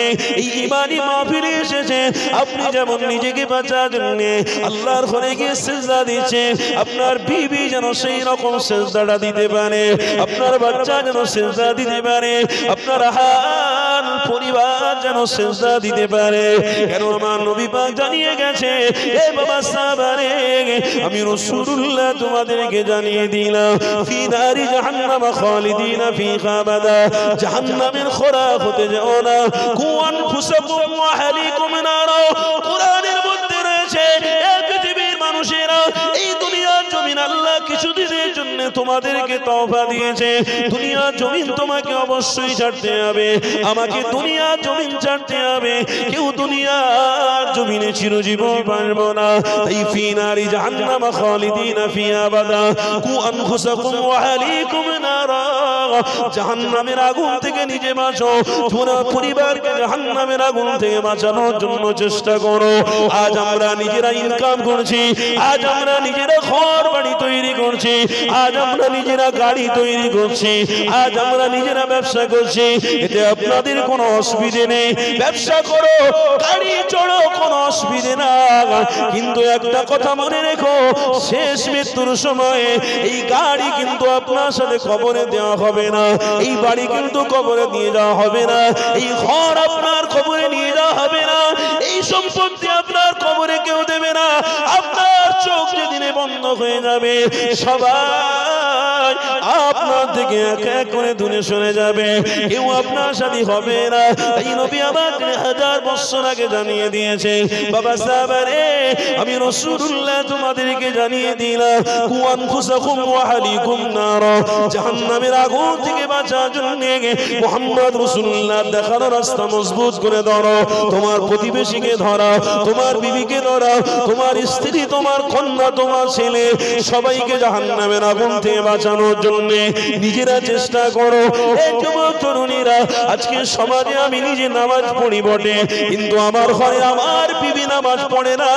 এই ঈমানি মাহফিলে এসেছেন, আপনি যেমন নিজেকে বাঁচার জন্য আল্লাহর ঘরে গিয়ে সিজদা দিচ্ছেন, আপনার বিবি যেন সেই রকম সিজদাটা দিতে পারে, আপনার বাচ্চা যেন সিজদা দিতে পারে, আপনার হাল পরিবার যেন সিজদা দিতে পারে। কেন আমার নবী পাক জানিয়ে গেছে, এ বাবা সাহাবারে, আমি রাসূলুল্লাহ তোমাদেরকে জানিয়ে দিলাম, ফি নারি জাহান্নাম খালিদিনা ফিহা আবাদা, জাহান্নামের খোরাক হতে যাও না। কু আনফুসাকুম ওয়া আহলিকুম নারা, কোরআনের মধ্যে রয়েছে, এ পৃথিবীর মানুষেরা, এই দুনিয়ার জমিন আল্লাহ কিছুদিনের জন্য তোমাদেরকে তওবা দিয়েছে, দুনিয়ার জমিন তোমাকে অবশ্যই ছাড়তে হবে, আমাকে দুনিয়ার জমিন ছাড়তে হবে, কেউ দুনিয়ার জমিনে চিরজীবন পারবো না। তাই ফি নারি জাহান্নাম খালিদিনা ফিহা আবাদা, কু আনফুসাকুম ওয়া আহলিকুম নারা, জাহান্নামের আগুন থেকে নিজে বাঁচো, তোমার পরিবারকে জাহান্নামের আগুন থেকে বাঁচানোর জন্য চেষ্টা করো। আজ আমরা নিজেরা ইনকাম করছি, আজ আমরা নিজেরা ঘর বাড়ি তৈরি করছি, আজ আমরা নিজেরা গাড়ি তৈরি করছি, আজ আমরা নিজেরা ব্যবসা করছি, এতে আপনাদের কোনো অসুবিধে নেই, ব্যবসা করো, গাড়ি চড়ো, কোনো অসুবিধে না। কিন্তু একটা কথা মনে রেখো, শেষ মৃত্যুর সময়ে এই গাড়ি কিন্তু আপনার সাথে কবরে দেওয়া হবে না, এই বাড়ি কিন্তু কবরে নিয়ে যাওয়া হবে না, এই ঘর আপনার কবরে নিয়ে যাওয়া হবে না, এই সম্পত্তি আপনার কবরে কেউ দেবে না। আপনার চোখ যেদিনে বন্ধ হয়ে যাবে, সবাই আপনার থেকে এক এক করে দূরে সরে যাবে, কেউ আপনার সাথী হবে না। এই নবী আমাকে 1000 বছর আগে জানিয়ে দিয়েছে, বাবা সাহাবারে, আমি রাসূলুল্লাহ তোমাদেরকে জানিয়ে দিলাম, কু আনফুসাকুম ওয়া আহলিকুম নারা, জাহান্নামের আগুন থেকে বাঁচার জন্য মুহাম্মদ রাসূলুল্লাহ দেখানো রাস্তা মজবুত করে ধরো, তোমার প্রতিবেশীকে ধরো, তোমার বিবিকে ধরো, তোমার স্ত্রী, তোমার কন্যা, তোমার ছেলে, সবাইকে জাহান্নামের আগুন থেকে বাঁচাও। বাঁচানোর জন্য নিজেরা চেষ্টা করো। এই যুবক তরুণীরা, আজকে সমাজে আমি নিজে নামাজ পড়ি বটে, কিন্তু আমার ঘরে আমার বিবি নামাজ পড়ে না,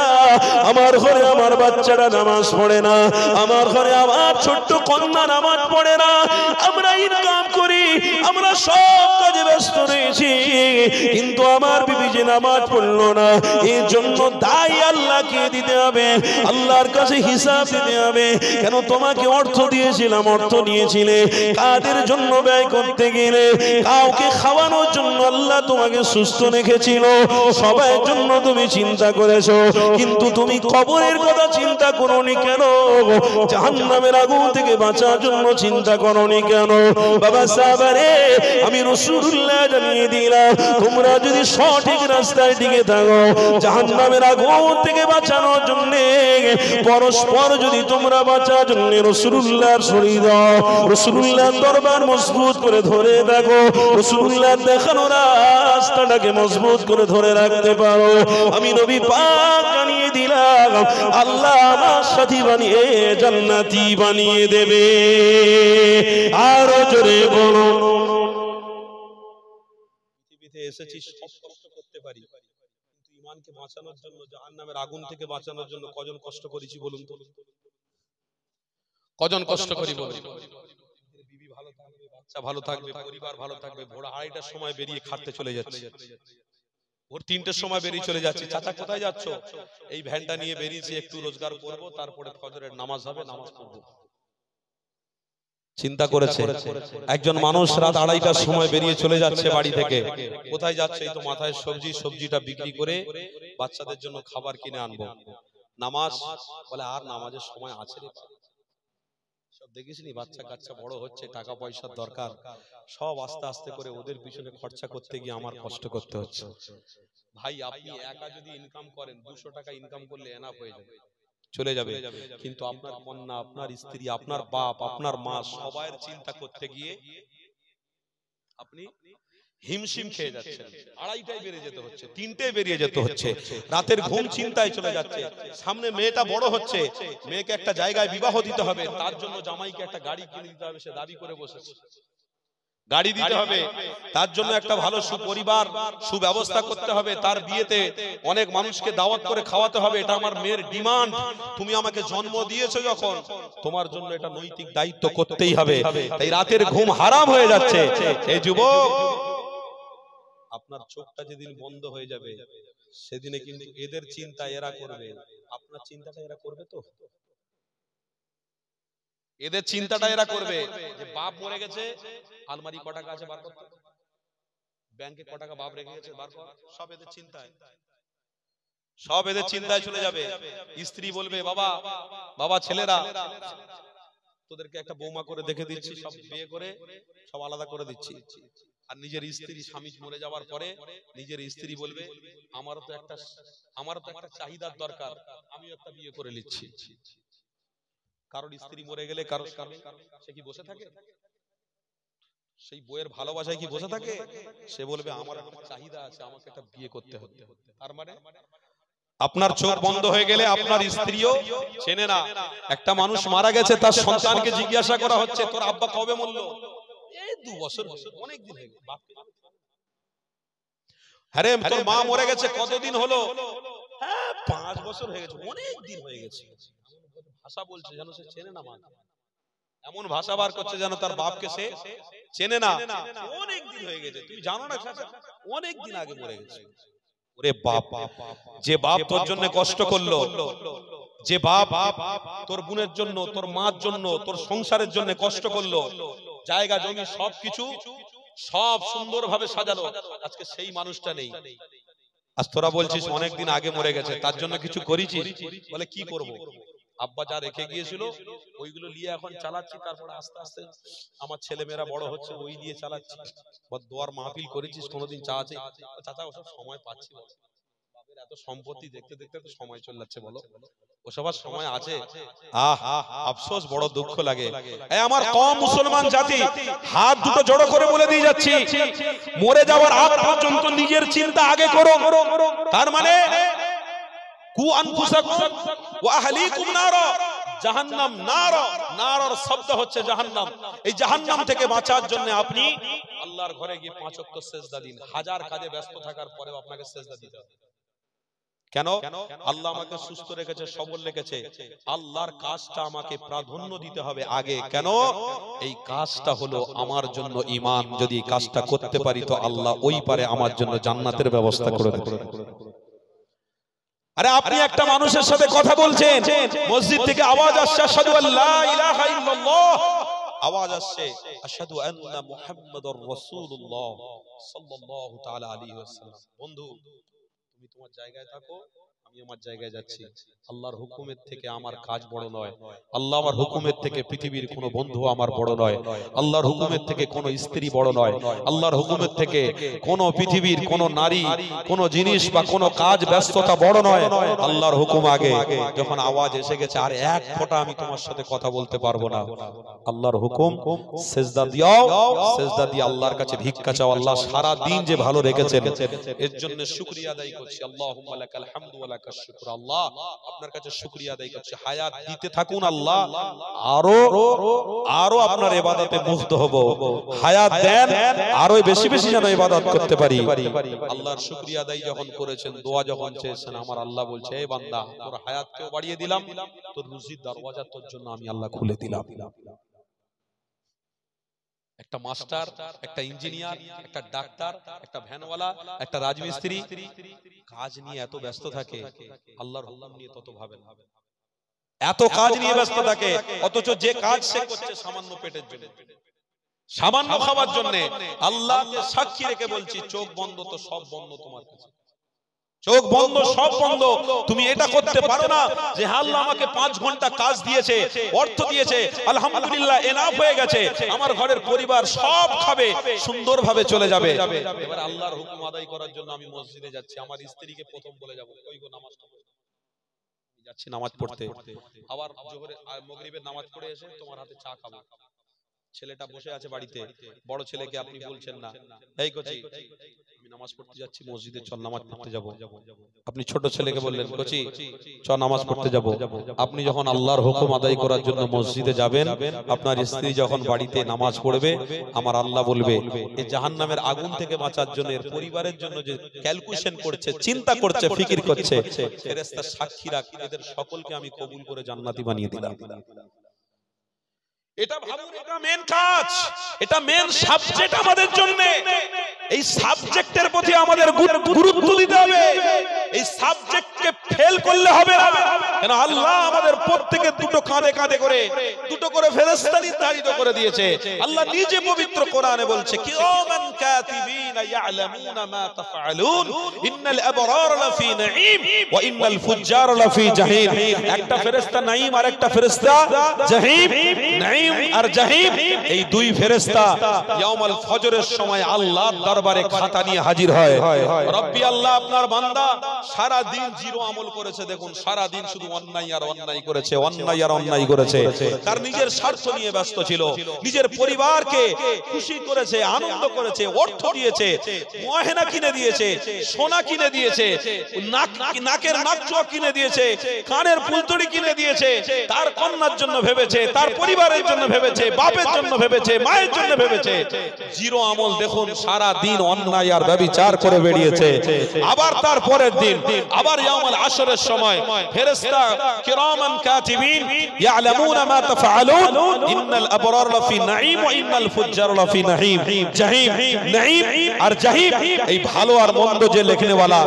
আমার ঘরে আমার বাচ্চারা নামাজ পড়ে না, আমার ঘরে আমার ছোট্ট কন্যা নামাজ পড়ে না। আমরা ইনকাম করি, আমরা সব কাজে ব্যস্ত রয়েছি, কিন্তু আমার বিবি যে নামাজ পড়লো না, এর জন্য দায় আল্লাহকে দিতে হবে, আল্লাহর কাছে হিসাব দিতে হবে। কেন তোমাকে অর্থ দিয়েছিলাম, অর্থ নিয়েছিলে কাদের জন্য ব্যয় করতে গেলে? কাউকে খাওয়ানোর জন্য আল্লাহ তোমাকে সুস্থ রেখেছিল, সবার জন্য তুমি চিন্তা করেছো, কিন্তু তুমি কবরের কথা চিন্তা করোনি কেন? জাহান্নামের আগুন থেকে বাঁচার জন্য চিন্তা করোনি কেন? বাবা সাহাবারে, আমি রাসূলুল্লাহ জানিয়ে দিলাম, তোমরা যদি সঠিক রাস্তায় দিকে থাকো, জাহান্নামের আগুন থেকে বাঁচানোর জন্য পরস্পর যদি তোমরা বাঁচার জন্য রাসূলুল্লাহর শরীর দাও, রাসূলুল্লাহর দরবার মজবুত করে ধরে রাখো, রাসূলুল্লাহর দেখানো রাস্তাটাকে মজবুত করে ধরে রাখতে পারো, আমি নবী পাক জানিয়ে দিলাম, আল্লাহ আমার সাথী বানিয়ে জান্নাতি বানিয়ে দেবে। আরো জোরে বলো। পৃথিবীতে এসেছি সব কষ্ট করতে পারি, কিন্তু ঈমানকে বাঁচানোর জন্য, জাহান্নামের আগুন থেকে বাঁচানোর জন্য কজন কষ্ট করেছি বলুন তো? কজন কষ্ট করি বলুন? বিবি ভালো থাকবে, বাচ্চা ভালো থাকবে, পরিবার ভালো থাকবে, ভোর 2:30টার সময় বেরিয়ে খাটতে চলে যাচ্ছে, ভোর 3টের সময় বেরিয়ে চলে যাচ্ছি। চাচা কোথায় যাচ্ছ? এই ভ্যানটা নিয়ে বেরিয়েছি, একটু রোজগার করব, তারপরে ফজরের নামাজ হবে, নামাজ পড়ব। চিন্তা করেছে একজন মানুষ রাত 2:30টার সময় বেরিয়ে চলে যাচ্ছে বাড়ি থেকে, কোথায় যাচ্ছে? এই তো মাথায় সবজি, সবজিটা বিক্রি করে বাচ্চাদের জন্য খাবার কিনে আনবো। নামাজ বলে, আর নামাজের সময় আছে রে? সব দেখিসনি বাচ্চা কাচ্চা বড় হচ্ছে, টাকা পয়সার দরকার, সব আস্তে আস্তে করে ওদের পিছনে খরচা করতে গিয়ে আমার কষ্ট করতে হচ্ছে। ভাই, আপনি একা যদি ইনকাম করেন, 200 টাকা ইনকাম করলে এনাফ হয়ে যাবে, চলে যাবে, কিন্তু আপনার কন্যা, আপনার স্ত্রী, আপনার বাপ, আপনার মা, সবার চিন্তা করতে গিয়ে আপনি হিমশিম খেয়ে যাচ্ছেন। 2:30টায় বেরিয়ে যেতে হচ্ছে, 3টায় বেরিয়ে যেতে হচ্ছে, রাতের ঘুম চিন্তায় চলে যাচ্ছে, সামনে মেয়েটা বড় হচ্ছে, মেয়েকে একটা জায়গায় বিবাহ দিতে হবে, তার জন্য জামাইকে একটা গাড়ি কিনে দিতে হবে, সে দাবি করে বসেছে, গাড়ি দিতে হবে, তার জন্য একটা ভালো সুপরিবার, সুব্যবস্থা করতে হবে, তার বিয়েতে অনেক মানুষকে দাওয়াত করে খাওয়াতে হবে, এটা আমার মেয়ের ডিমান্ড, তুমি আমাকে জন্ম দিয়েছো যখন, তোমার জন্য এটা নৈতিক দায়িত্ব করতেই হবে। তাই রাতের ঘুম হারাম হয়ে যাচ্ছে। এই যুবক, আপনার চোখটা যেদিন বন্ধ হয়ে যাবে, সেদিনে কিন্তু এদের চিন্তা এরা করবে, আপনার চিন্তাটা এরা করবে তো? এদের চিন্তাটা এরা করবে যে বাপ মরে গেছে, আলমারি ক টাকা আছে বার করতে, ব্যাংকে ক টাকা বাপ রেখে গেছে বার কর, সব এদের চিন্তায়, সব এদের চিন্তায় চলে যাবে। স্ত্রী বলবে, বাবা বাবা ছেলেরা, তোদেরকে একটা বৌমা করে দেখে দিচ্ছি, সব বিয়ে করে সব আলাদা করে দিচ্ছি। আর নিজের স্ত্রী, স্বামী মরে যাওয়ার পরে নিজের স্ত্রী বলবে, আমারও তো একটা চাহিদার দরকার, আমিও একটা বিয়ে করে নিচ্ছি। কারোর স্ত্রী মরে গেলে কারোর স্বামী, সে কি বসে থাকে? সেই বইয়ের ভালোবাসায় কি বসে থাকে? সে বলবে, আমার একটা চাহিদা আছে, আমাকে একটা বিয়ে করতে হবে। তার মানে আপনার চোখ বন্ধ হয়ে গেলে আপনার স্ত্রীও চেনে না। একটা মানুষ মারা গেছে, তার সন্তানকে জিজ্ঞাসা করা হচ্ছে, তোর আব্বা কবে মরলো? এই 2 বছর, অনেক দিন হয়ে গেল। হ্যাঁ রে, তোর মা মরে গেছে কতদিন হলো? হ্যাঁ 5 বছর হয়ে গেছে, অনেক দিন হয়ে গেছে। ভাষা বলছে যেন সে চেনে না মা, এমন ভাষা বার করছে যেন তার বাপকে সে চেনে না। অনেক দিন হয়ে গেছে, তুমি জানো না অনেক দিন আগে মরে গেছে। ওরে বাপ, যে বাপ তোর জন্য কষ্ট করলো, যে বাপ তোর বোনের জন্য, তোর মার জন্য, তোর সংসারের জন্য কষ্ট করলো, জায়গা জমি সবকিছু সব সুন্দরভাবে সাজালো, আজকে সেই মানুষটা নেই। আজ তোরা বলছিস অনেকদিন আগে মরে গেছে, তার জন্য কিছু করেছিস? বলে কি করব, আব্বা যা রেখে গিয়েছিল ওইগুলো নিয়ে এখন চালাচ্ছি, তারপরে আস্তে আস্তে আমার ছেলে মেয়েরা বড় হচ্ছে, ওই দিয়ে চালাচ্ছি। দোয়ার মাহফিল করেছিস কোনোদিন? চাচা ওসব সময় পাচ্ছি না, বাপের এত সম্পত্তি দেখতে দেখতে তো সময় চলে যাচ্ছে, বলো ওসব আর সময় আছে? আফসোস, বড় দুঃখ লাগে। আমার কম মুসলমান জাতি, হাত দুটো জড়ো করে বলে দিয়ে যাচ্ছি, মরে যাওয়ার আগ পর্যন্ত নিজের চিন্তা আগে করো। তার মানে জাহান্নাম নার, নারর শব্দ হচ্ছে জাহান্নাম। এই জাহান্নাম থেকে বাঁচার জন্য আপনি আল্লাহর ঘরে গিয়ে 5 ওয়াক্ত সিজদা দিন। হাজার কাজে ব্যস্ত থাকার পরেও আপনাকে সিজদা দিতে হবে। কেন? আল্লাহ আমাকে সুস্থ রেখেছে, সবল রেখেছে, আল্লাহর কাজটা আমাকে প্রাধান্য দিতে হবে আগে। কেন? এই কাজটা হলো আমার জন্য ঈমান। যদি এই কাজটা করতে পারি তো আল্লাহ ওই পারে আমার জন্য জান্নাতের ব্যবস্থা করে দেবে। আরে আপনি একটা মানুষের সাথে কথা বলছেন, মসজিদ থেকে আওয়াজ আসছে আশহাদু আল্লা ইলাহা ইল্লাল্লাহ, আওয়াজ আসছে আশহাদু আন্না মুহাম্মাদুর রাসূলুল্লাহ সাল্লাল্লাহু তাআলা আলাইহি ওয়াসাল্লাম। বন্ধু, তুমি তোমার জায়গায় থাকো, আমি আমার জায়গায় যাচ্ছি। আল্লাহর হুকুমের থেকে আমার কাজ বড় নয়, আল্লাহ আমার হুকুমের থেকে পৃথিবীর কোনো বন্ধু আমার বড় নয়, আল্লাহর হুকুমের থেকে কোনো স্ত্রী বড় নয়, আল্লাহর হুকুমের থেকে কোনো পৃথিবীর কোনো নারী, কোনো জিনিস বা কোনো কাজ ব্যস্ততা বড় নয়। আল্লাহর হুকুম আগে। যখন আওয়াজ এসে গেছে আর এক ফোঁটা আমি তোমার সাথে কথা বলতে পারবো না, আল্লাহর হুকুম সিজদা দিও, সিজদা দিয়ে আল্লাহর কাছে ভিক্ষা চাও। আল্লাহ সারা দিন যে ভালো রেখেছেন এর জন্য শুকরিয়া আদায় করছি। আল্লাহুম্মা লাকাল হামদু ওয়া লাকাশ শুকর। আল্লাহ আপনার কাছে শুকরিয়া আদায় করছি। হায়াত দিতে থাকুন আল্লাহ, আরো আরো আপনার ইবাদতে মুগ্ধ হব। হায়াত দেন, আরো বেশি বেশি যেন ইবাদত করতে পারি। আল্লাহর শুকরিয়া আদায় যখন করেছেন, দোয়া যখন চেয়েছেন, আমার আল্লাহ বলছে এই বান্দা তোর হায়াতকেও বাড়িয়ে দিলাম, তোর রুজির দরওয়াজা তোর জন্য আমি আল্লাহ খুলে দিলাম। একটা মাস্টার, একটা ইঞ্জিনিয়ার, একটা ডাক্তার, একটা ভ্যানওয়ালা, একটা রাজমিস্ত্রি কাজ নিয়ে এত ব্যস্ত থাকে, আল্লাহর হুকুম নিয়ে তত ভাবে না। এত কাজ নিয়ে ব্যস্ত থাকে, অথচ যে কাজ সে করছে সামান্য পেটের জন্য, সামান্য খাবার জন্য। আল্লাহকে সাক্ষী রেখে বলছি, চোখ বন্ধ তো সব বন্ধ তোমার কাছে। চোখ বন্ধ, সব বন্ধ। তুমি এটা করতে পারো না যে আল্লাহ আমাকে 5 ঘন্টা কাজ দিয়েছে, অর্থ দিয়েছে, আলহামদুলিল্লাহ এনাফ হয়ে গেছে, আমার ঘরের পরিবার সব খাবে, সুন্দরভাবে চলে যাবে। এবার আল্লাহর হুকুম আদায় করার জন্য আমি মসজিদে যাচ্ছি, আমার স্ত্রীকে প্রথম বলে যাব কই গো নামাজ যাচ্ছি নামাজ পড়তে, আবার জোহরে মাগরিবের নামাজ পড়ে এসে তোমার হাতে চা খাবো। ছেলেটা বসে আছে বাড়িতে, বড় ছেলেকে আপনি বলছেন না এই কোচি আমি নামাজ পড়তে যাচ্ছি মসজিদে, চল নামাজ পড়তে যাব। আপনি ছোট ছেলেকে বললেন কোচি চল নামাজ পড়তে যাব। আপনি যখন আল্লাহর হুকুম আদায় করার জন্য মসজিদে যাবেন, আপনার স্ত্রী যখন বাড়িতে নামাজ পড়বে, আমার আল্লাহ বলবে এই জাহান্নামের আগুন থেকে বাঁচার জন্য এর পরিবারের জন্য যে ক্যালকুলেশন করছে, চিন্তা করছে, ফিকির করছে, ফেরেশতা সাক্ষী রাখ, এদের সকলকে আমি কবুল করে জান্নাতি বানিয়ে দিলাম। এটা ভাবুন, এটা মেন কাজ, এটা মেন সাবজেক্ট আমাদের জন্য। এই সাবজেক্টের প্রতি আমাদের গুরুত্ব দিতে হবে। এই সাবজেক্টকে ফেল করলে হবে না। কেন আল্লাহ আমাদের প্রত্যেকে দুটো কাঁধে কাঁধে করে দুটো করে ফেরেশতা নির্ধারিত করে দিয়েছে। আল্লাহ নিজে পবিত্র কোরআনে বলছে কিরামান কাতিবিনা ইয়ালামুনা মা তাফআলুন ইন্নাল আবরার লাফি নাঈম ওয়া ইন্নাল ফুজ্জার লাফি জাহিম। একটা ফেরেশতা নাঈম আর একটা ফেরেশতা জাহিম। নাঈম আর জাহিম এই দুই ফেরেশতা ইয়াউমুল ফজরের সময় আল্লাহর দরবারে খাতা নিয়ে হাজির হয়। রব্বি আল্লাহ আপনার বান্দা সারা দিন জিরো আমল করেছে, দেখুন সারা দিন শুধু অন্যায় আর অন্যায় করেছে, অন্যায় আর অন্যায় করেছে। তার নিজের স্বার্থ নিয়ে ব্যস্ত ছিল, নিজের পরিবারকে খুশি করেছে, আনন্দ করেছে, অর্থ দিয়েছে, গয়না কিনে দিয়েছে, সোনা কিনে দিয়েছে, নাকের নাকচুয়া কিনে দিয়েছে, কানের ফুলতড়ি কিনে দিয়েছে, তার কন্যার জন্য ভেবেছে, তার পরিবারের জন্য ভেবেছে, বাপের জন্য ভেবেছে, মায়ের জন্য ভেবেছে। জিরো আমল দেখুন সারা দিন অন্যায় আর ব্যভিচার করে বেরিয়েছে। আবার তার পরের দিন আবার ইয়াউমুল আশরের সময় ফেরেশতা কিরামান কাতিবিন ইয়ালামুনা মা তাফআলুন ইন্নাল আবরার লাফি নাঈম ওয়া ইন্নাল ফুজ্জার লাফি নাঈম। জাহিম, নাঈম আর জাহিম এই ভালো আর মন্দ যে লেখনেওয়ালা,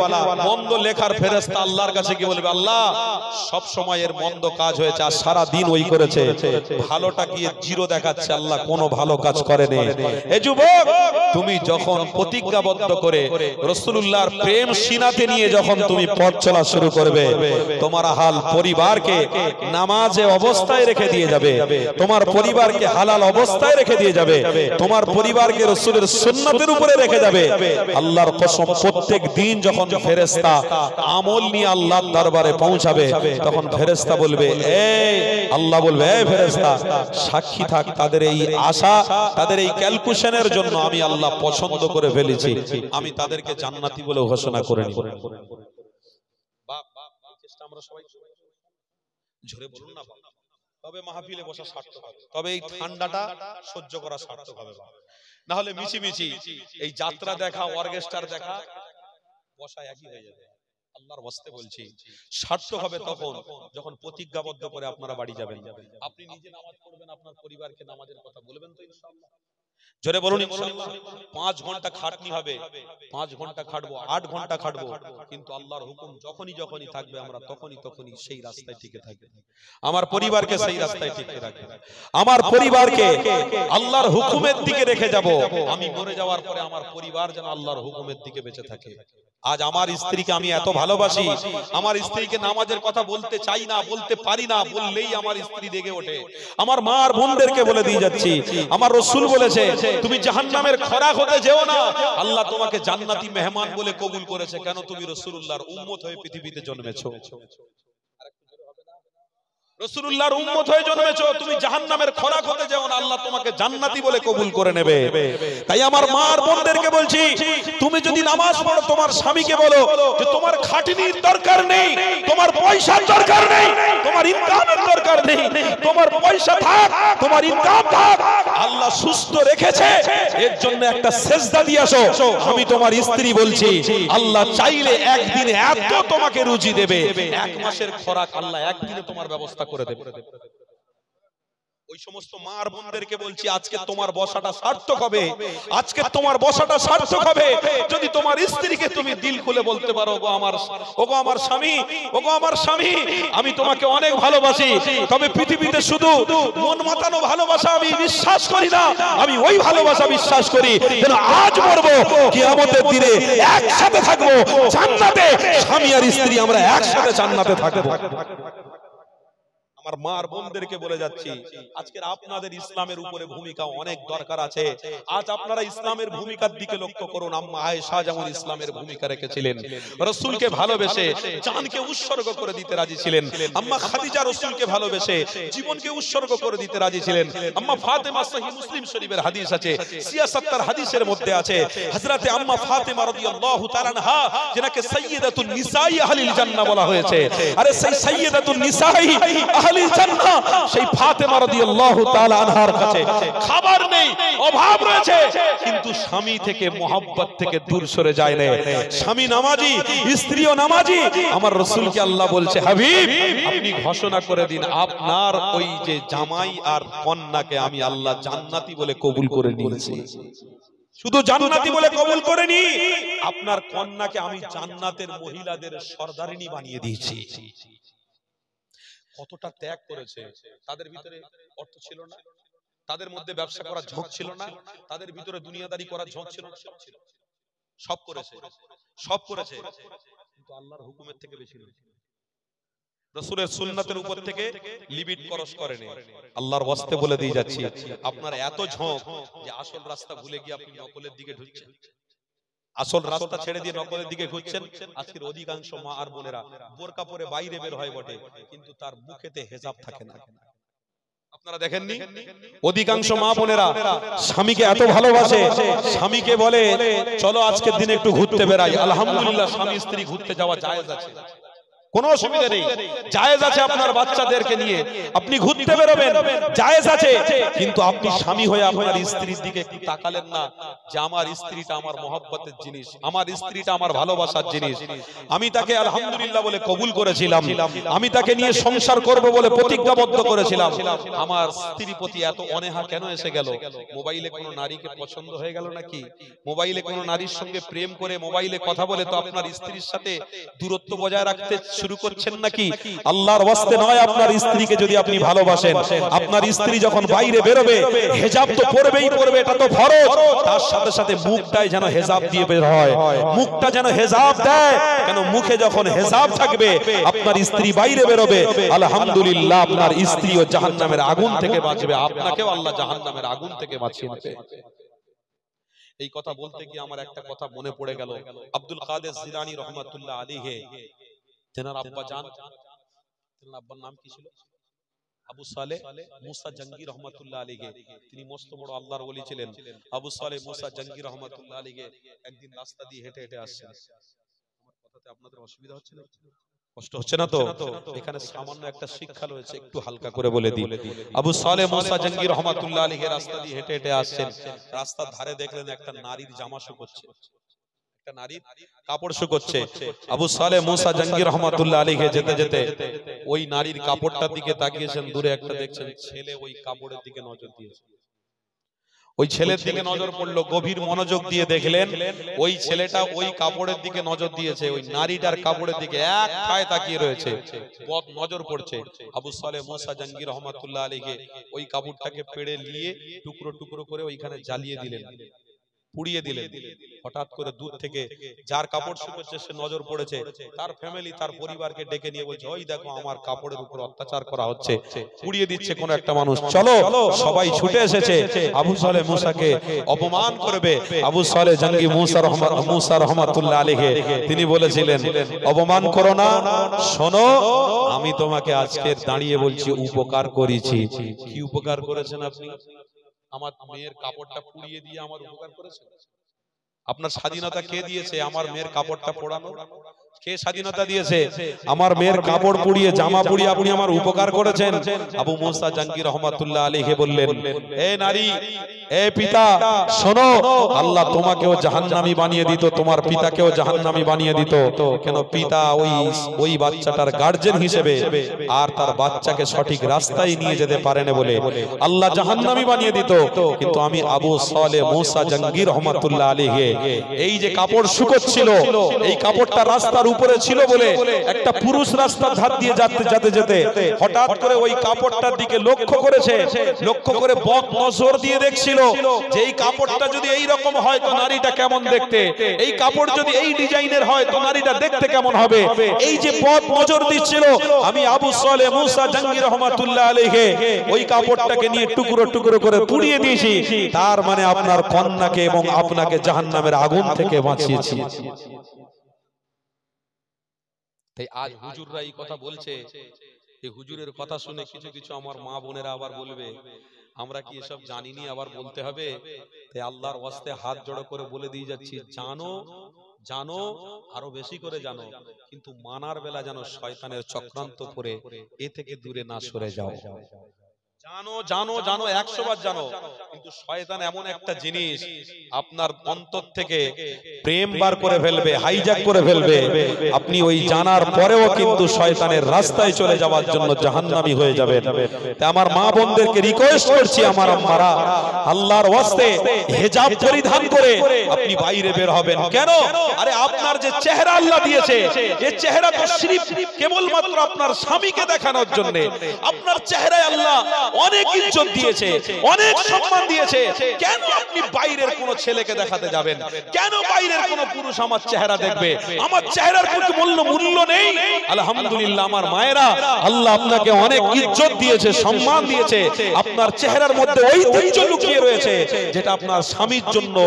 মন্দ লেখার ফেরেশতা আল্লাহর কাছে গিয়ে বলবে আল্লাহ সব সময় এর মন্দ কাজ হয়েছে আর সারা দিন ওই করেছে, ভালোটা গিয়ে জিরো দেখাচ্ছে, আল্লাহ কোনো ভালো কাজ করেনি। এ যুবক, তুমি যখন প্রতিজ্ঞাবদ্ধ করে রাসূলুল্লাহর প্রেম সিনাতে নিয়ে যখন তুমি পথ চলা শুরু করবে, তোমার হাল পরিবারকে নামাজে অবস্থায় রেখে দিয়ে যাবে, তোমার পরিবারকে হালাল অবস্থায় রেখে দিয়ে যাবে, তোমার পরিবারকে রাসূলের সুন্নাতের উপরে রেখে যাবে। আল্লাহর কসম, প্রত্যেক দিন যখন ফেরেশতা আমল নিয়ে আল্লাহর দরবারে পৌঁছাবে, তখন ফেরেশতা বলবে এই আল্লাহ বলবে এই ফেরেশতা সাক্ষী থাক, তাদের এই আশা, তাদের এই ক্যালকুলেশনের জন্য আমি আল্লাহ পছন্দ করে ফেলেছি, আমি তাদেরকে জান্নাতি বলে ঘোষণা করে নিব। বাপ চেষ্টা আমরা সবাই জোরে বলুন না বাপ। তবে মাহফিলে বসা সার্থক হবে, তবে এই ঠান্ডাটা সহ্য করা সার্থক হবে। না হলে মিছিমিছি এই যাত্রা দেখা, অর্কেস্ট্রার দেখা, বসা একই হয়ে যাবে। আল্লাহর ওয়াস্তে বলছি, সার্থক হবে তখন যখন প্রতিজ্ঞাবদ্ধ করে আপনারা বাড়ি যাবেন। আপনি নিজে নামাজ পড়বেন, আপনার পরিবারকে নামাজের কথা বলবেন তো ইনশাআল্লাহ। জোরে বলুন ইনশাআল্লাহ। 5 ঘন্টা খাটনি হবে, 5 ঘন্টা খাটবো, 8 ঘন্টা খাটবো, কিন্তু আল্লাহর হুকুম যখনই থাকবে আমরা তখনই সেই রাস্তায় টিকে থাকবে। আমার পরিবারকে সেই রাস্তায় টিকে রাখবে, আমার পরিবারকে আল্লাহর হুকুমের দিকে রেখে যাব। আমি মরে যাওয়ার পরে আমার পরিবার যেন আল্লাহর হুকুমের দিকে বেঁচে থাকে। আজ আমার স্ত্রীকে আমি এত ভালোবাসি, আমার স্ত্রীকে নামাজের কথা বলতে চাই না, বলতে পারি না, বললেই আমার স্ত্রী রেগে ওঠে। আমার মা আর বোনদেরকে বলে দিয়ে যাচ্ছি, আমার রাসূল বলেছে তুমি জাহান্নামের খোরাক হতে যেও না, আল্লাহ তোমাকে জান্নাতি মেহমান বলে কবুল করেছে। কেন? তুমি রাসূলুল্লাহর উম্মত হয়ে পৃথিবীতে জন্মেছো। রাসূলুল্লাহর উম্মত হয়ে জন্মেছো, তুমি জাহান্নামের খোরাক হতে যাও না, আল্লাহ তোমাকে জান্নাতি বলে কবুল করে নেবে। তাই আমার মা আর বোনদেরকে বলছি, তুমি যদি নামাজ পড়ো তোমার স্বামীকে বলো যে তোমার খাটনির দরকার নেই, তোমার পয়সার দরকার নেই, তোমার ইনকামের দরকার নেই, তোমার পয়সা থাক, তোমার ইনকাম থাক, আল্লাহ সুস্থ রেখেছে, এর জন্য একটা সেজদা দিয়ে আসো। আমি তোমার স্ত্রী বলছি, আল্লাহ চাইলে একদিনে এত তোমাকে রুজি দেবে, 1 মাসের খোরাক আল্লাহ একদিনে তোমার ব্যবস্থা করে দেবে। ওই সমস্ত মা আর বোনদেরকে বলছি, আজকে তোমার বসাটা সার্থক হবে, আজকে তোমার বসাটা সার্থক হবে যদি তোমার স্ত্রীকে তুমি দিল খুলে বলতে পারো, ওগো আমার স্বামী, ওগো আমার স্বামী, আমি তোমাকে অনেক ভালোবাসি, তবে পৃথিবীতে শুধু মন মাতানো ভালোবাসা আমি বিশ্বাস করি না, আমি ওই ভালোবাসা বিশ্বাস করি যেন আজ মরবো কিয়ামতের দিনে একসাথে থাকবো জান্নাতে, স্বামী আর স্ত্রী আমরা একসাথে জান্নাতে থাকবো। আমার মা আর বোনদেরকে বলে যাচ্ছি, আজকের আপনাদের ইসলামের উপরে ভূমিকা অনেক দরকার আছে। আজ আপনারা ইসলামের ভূমিকার দিকে লক্ষ্য করুন। আম্মা আয়েশা যেমন ইসলামের ভূমিকা রেখেছিলেন, রাসূলকে ভালোবেসে জানকে উৎসর্গ করে দিতে রাজি ছিলেন। আম্মা খাদিজা রাসূলকে ভালোবেসে জীবনকে উৎসর্গ করে দিতে রাজি ছিলেন। আম্মা ফাতেমা, সহিহ মুসলিম শরীফের হাদিস আছে, ৭৬ হাদিসের মধ্যে আছে, হযরতে আম্মা ফাতেমা রাদিয়াল্লাহু তাআলা আনহা যেনাকে সাইয়্যিদাতুন নিসাই আহলিল জান্নাহ বলা হয়েছে। আরে সেই সাইয়্যিদাতুন নিসাই জান্নাহ, সেই ফাতেমা রাদিয়াল্লাহু তাআলা আনহার কাছে খাবার নেই, অভাব রয়েছে, কিন্তু স্বামী থেকে মোহাব্বত থেকে দূর সরে যায় না। স্বামী নামাজি, স্ত্রীও নামাজি। আমার রাসূলকে আল্লাহ বলছে, হাবিব আপনি ঘোষণা করে দিন আপনার ওই যে জামাই আর কন্যাকে আমি আল্লাহ জান্নাতি বলে কবুল করে নিয়েছি। শুধু জান্নাতি বলে কবুল করেনি, আপনার কন্যাকে আমি জান্নাতের মহিলাদের সর্দারিনী বানিয়ে দিয়েছি। কতটা ত্যাগ করেছে। তাদের ভিতরে অর্থ ছিল না, তাদের মধ্যে ব্যবসা করার ঝোঁক ছিল না, তাদের ভিতরে দুনিয়াদারি করার ঝোঁক ছিল না, সব করেছে, কিন্তু আল্লাহর হুকুমের থেকে বেশি নয়, রাসূলের সুন্নাতের উপর থেকে লিমিট ক্রস করেনি। আল্লাহর ওয়াস্তে বলে দিয়ে যাচ্ছি, আপনার এত ঝোঁক যে আসল রাস্তা ভুলে গিয়ে আপনি নকলের দিকে ঢুকছেন, আসল রাস্তা ছেড়ে দিয়ে নকলের দিকে ঘুরছেন। আজকের অধিকাংশ মা আর বোনেরা বোরকা পরে বাইরে বের হয় বটে, কিন্তু তার মুখেতে হেজাব থাকে না। আপনারা দেখেননি অধিকাংশ মা বোনেরা স্বামীকে এত ভালোবাসে, স্বামীকে বলে চলো আজকের দিনে একটু ঘুরতে বেরাই। আলহামদুলিল্লাহ, স্বামী স্ত্রী ঘুরতে যাওয়া জায়েজ আছে, কোনো অসুবিধা নেই, জায়েজ আছে। আপনার বাচ্চাদেরকে নিয়ে আপনি ঘুরতে বেরোবেন, জায়েজ আছে, কিন্তু আপনি স্বামী হয়ে আপনার স্ত্রীর দিকে একটু তাকালেন না যে আমার স্ত্রীটা আমার মহব্বতের জিনিস, আমার স্ত্রীটা আমার ভালোবাসার জিনিস, আমি তাকে আলহামদুলিল্লাহ বলে কবুল করেছিলাম, আমি তাকে নিয়ে সংসার করব বলে প্রতিজ্ঞাবদ্ধ করেছিলাম। আমার স্ত্রীর প্রতি এত অনীহা কেন এসে গেল? মোবাইলে কোনো নারীকে পছন্দ হয়ে গেল নাকি? মোবাইলে কোনো নারীর সঙ্গে প্রেম করে মোবাইলে কথা বলে তো আপনার স্ত্রীর সাথে দূরত্ব বজায় রাখতে শুরু করছেন নাকি? আল্লাহর ওয়াস্তে নয়, আপনার স্ত্রীকে যদি আপনি ভালোবাসেন, আপনার স্ত্রী যখন বাইরে বেরোবে হেজাব তো পরবেই পরবে, এটা তো ফরজ, তার সাথে সাথে মুখটাই যেন হেজাব দিয়ে বের হয়, মুখটা যেন হেজাব দেয়। কেন? মুখে যখন হেজাব থাকবে আপনার স্ত্রী বাইরে বেরোবে, আলহামদুলিল্লাহ আপনার স্ত্রীও জাহান্নামের আগুন থেকে বাঁচবে, আপনাকেও আল্লাহ জাহান্নামের আগুন থেকে বাঁচিয়ে নেবে। এই কথা বলতে গিয়ে আমার একটা কথা মনে পড়ে গেল। আব্দুল কাদের জিলানী রহমাতুল্লাহ আলাইহি, তেনার আব্বা জান, তেনার আব্বার নাম কি ছিল? আবু সালেহ মুসা জঙ্গি রহমাতুল্লাহ আলাইহি। তিনি মস্ত বড় আল্লাহর ওলি ছিলেন। আবু সালেহ মুসা জঙ্গি রহমাতুল্লাহ আলাইহি একদিন রাস্তা দিয়ে হেঁটে হেঁটে আসছেন। আমার কথাতে আপনাদের অসুবিধা হচ্ছে না? কষ্ট হচ্ছে না তো? এখানে সামান্য একটা শিক্ষা রয়েছে, একটু হালকা করে বলে দিই। আবু সালেহ মুসা জঙ্গি রহমাতুল্লাহ আলাইহি রাস্তা দিয়ে হেঁটে হেঁটে আসছেন, রাস্তার ধারে দেখলেন একটা নারীর জামা শুকোচ্ছে, একটা নারীর কাপড় শুকোচ্ছে। আবু সালেহ মুসা জঙ্গি রহমাতুল্লাহ আলাইহি যেতে যেতে ওই নারীর কাপড়টার দিকে তাকিয়েছেন, দূরে একটা দেখছেন ছেলে ওই কাপড়ের দিকে নজর দিয়েছে। ওই ছেলের দিকে নজর পড়লো, গভীর মনোযোগ দিয়ে দেখলেন ওই ছেলেটা ওই কাপড়ের দিকে নজর দিয়েছে, ওই নারীটার কাপড়ের দিকে এক ঠায় তাকিয়ে রয়েছে, বদ নজর পড়ছে। আবু সালেহ মুসা জঙ্গি রহমাতুল্লাহ আলাইহি ওই কাপড়টাকে পেড়ে নিয়ে টুকরো টুকরো করে ওইখানে জ্বালিয়ে দিলেন, পুড়িয়ে দিলেন। হঠাৎ করে দূর থেকে যার কাপড় শুকোচ্ছে সে নজর পড়েছে, তার ফ্যামিলি তার পরিবারকে ডেকে নিয়ে বলছে, ওই দেখো আমার কাপড়ের উপর অত্যাচার করা হচ্ছে, পুড়িয়ে দিচ্ছে কোন একটা মানুষ, চলো। সবাই ছুটে এসেছে আবু সালেহ মুসাকে অপমান করবে। আবু সালেহ জঙ্গি মুসা রহমাতুল্লাহ আলাইহি তিনি বলেছিলেন, অপমান করো না, শোনো আমি তোমাকে আজকে দাঁড়িয়ে বলছি উপকার করেছি। কি উপকার করেছেন আপনি? আমার মেয়ের কাপড়টা পুড়িয়ে দিয়ে আমার উপকার করেছেন। আপনার স্বাধীনতা কে দিয়েছে? আমার মেয়ের কাপড়টা পোড়ানো কে স্বাধীনতা দিয়েছে? আমার মেয়ের কাপড় পুড়িয়ে জামা পুড়িয়ে আপনি আমার উপকার করেছেন। আবু মুসা জঙ্গি রহমাতুল্লাহ আলাইহি বললেন, এ নারী, এ পিতা, শোনো, আল্লাহ তোমাকেও জাহান্নামী বানিয়ে দিত, তোমার পিতাকেও জাহান্নামী বানিয়ে দিত। কেন? পিতা ওই বাচ্চাটার গার্জিয়ান হিসেবে আর তার বাচ্চাকে সঠিক রাস্তায় নিয়ে যেতে পারে না বলে আল্লাহ জাহান্নামী বানিয়ে দিত। কিন্তু আমি আবু সালেহ মুসা জঙ্গি রহমাতুল্লাহ আলাইহি এই যে কাপড় শুকোচ্ছিল, এই কাপড়টা রাস্তার উপরে ছিল বলে একটা পুরুষ রাস্তার ধার দিয়ে যেতে যেতে হঠাৎ করে ওই কাপড়টার দিকে লক্ষ্য করেছে, লক্ষ্য করে বদ নজর দিয়ে দেখছিল যে এই কাপড়টা যদি এই রকম হয় তো নারীটা কেমন দেখতে, এই কাপড় যদি এই ডিজাইনের হয় তো নারীটা দেখতে কেমন হবে। এই যে বদ নজর দিচ্ছিল, আমি আবু সালেহ মুসা জঙ্গি রহমাতুল্লাহ আলাইহি ওই কাপড়টাকে নিয়ে টুকরো টুকরো করে পুড়িয়ে দিয়েছি। তার মানে আপনার কন্যাকে এবং আপনাকে জাহান্নামের আগুন থেকে বাঁচিয়েছি। তাই আজ হুজুররা এই কথা বলছে, এই হুজুরের কথা শুনে কিছু কিছু আমার মা বোনেরা আবার বলবে, আমরা কি এসব জানিনি আবার বলতে হবে? তাই আল্লাহর ওয়াস্তে হাত জড়ো করে বলে দিয়ে যাচ্ছি, জানো জানো, আরো বেশি করে জানো, কিন্তু মানার বেলা যেন শয়তানের চক্রান্ত করে এ থেকে দূরে না সরে যাও। জানো জানো জানো, 100 বার জানো, কিন্তু শয়তান এমন একটা জিনিস আপনার অন্তর থেকে প্রেম বার করে ফেলবে, হাইজ্যাক করে ফেলবে। আপনি ওই জানার পরেও কিন্তু শয়তানের রাস্তায় চলে যাওয়ার জন্য জাহান্নামী হয়ে যাবেন। তাই আমার মা বোনদেরকে রিকোয়েস্ট করছি, আমার আম্মারা, আল্লাহর ওয়াস্তে হিজাব পরিধান করে আপনি বাইরে বের হবেন। কেন? আরে আপনার যে চেহারা আল্লাহ দিয়েছে, এই চেহারা তো সির্ফ কেবলমাত্র আপনার স্বামীকে দেখানোর জন্য। আপনার চেহারায় আল্লাহ অনেক ইজ্জত দিয়েছে, অনেক সম্মান দিয়েছে। কেন আপনি বাইরের কোন ছেলেকে দেখাতে যাবেন? কেন বাইরের কোন পুরুষ আমার চেহারা দেখবে? আমার চেহারার কোনো মূল্য নেই। আলহামদুলিল্লাহ আমার মায়েরা, আল্লাহ আপনাকে অনেক ইজ্জত দিয়েছে, সম্মান দিয়েছে। আপনার চেহারার মধ্যে ঐতিহ্য লুকিয়ে রয়েছে, যেটা আপনার স্বামীর জন্য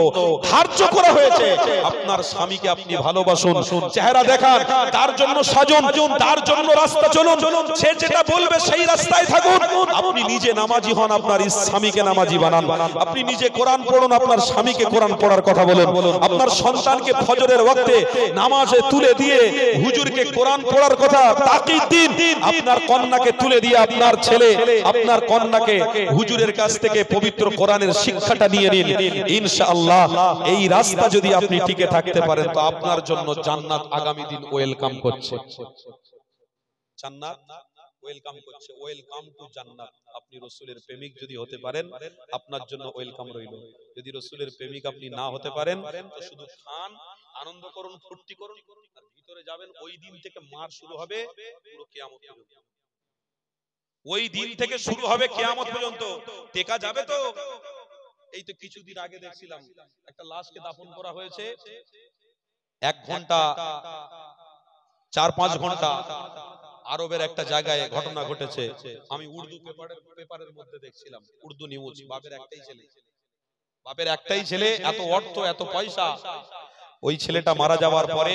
ধার্য করা হয়েছে। আপনার স্বামীকে আপনি ভালোবাসুন, চেহারা দেখান, তার জন্য সাজুন, তার জন্য রাস্তা চলুন। সে যেটা বলবে সেই রাস্তায় থাকুন। আপনি নিজে নামাজি হন, আপনার স্বামীকে নামাজি বানান। আপনি নিজে কোরআন পড়ুন, আপনার স্বামীকে কোরআন পড়ার কথা বলুন। আপনার সন্তানকে ফজরের ওয়াক্তে নামাজে তুলে দিয়ে হুজুরকে কোরআন পড়ার কথা তাকিদ দিন। আপনার কন্যাকে তুলে দিয়ে আপনার ছেলে, আপনার কন্যাকে হুজুরের কাছ থেকে পবিত্র কোরআনের শিক্ষাটা নিয়ে নিন। ইনশাআল্লাহ এই রাস্তা যদি আপনি টিকে থাকতে পারেন তো আপনার জন্য জান্নাত আগামী দিন ওয়েলকাম করছে। জান্নাত ওয়েলকাম করছে, ওয়েলকাম টু জান্নাত। আপনি রাসূলের প্রেমিক যদি হতে পারেন, আপনার জন্য ওয়েলকাম রইল। যদি রাসূলের প্রেমিক আপনি না হতে পারেন তো শুধু খান, আনন্দ করুন, ফুর্তি করুন, আর ভিতরে যাবেন। ওই দিন থেকে মার শুরু হবে পুরো কিয়ামত পর্যন্ত। ওই দিন থেকে শুরু হবে কিয়ামত পর্যন্ত। টেকা যাবে তো? এই তো কিছুদিন আগে দেখছিলাম একটা লাশকে দাফন করা হয়েছে, 1 ঘন্টা 4-5 ঘন্টা আরবের একটা জায়গায় ঘটনা ঘটেছে। আমি উর্দু পেপারের মধ্যে দেখছিলাম, উর্দু নিউজ। বাপের একটাই ছেলে, এত অর্থ, এত পয়সা, ওই ছেলেটা মারা যাওয়ার পরে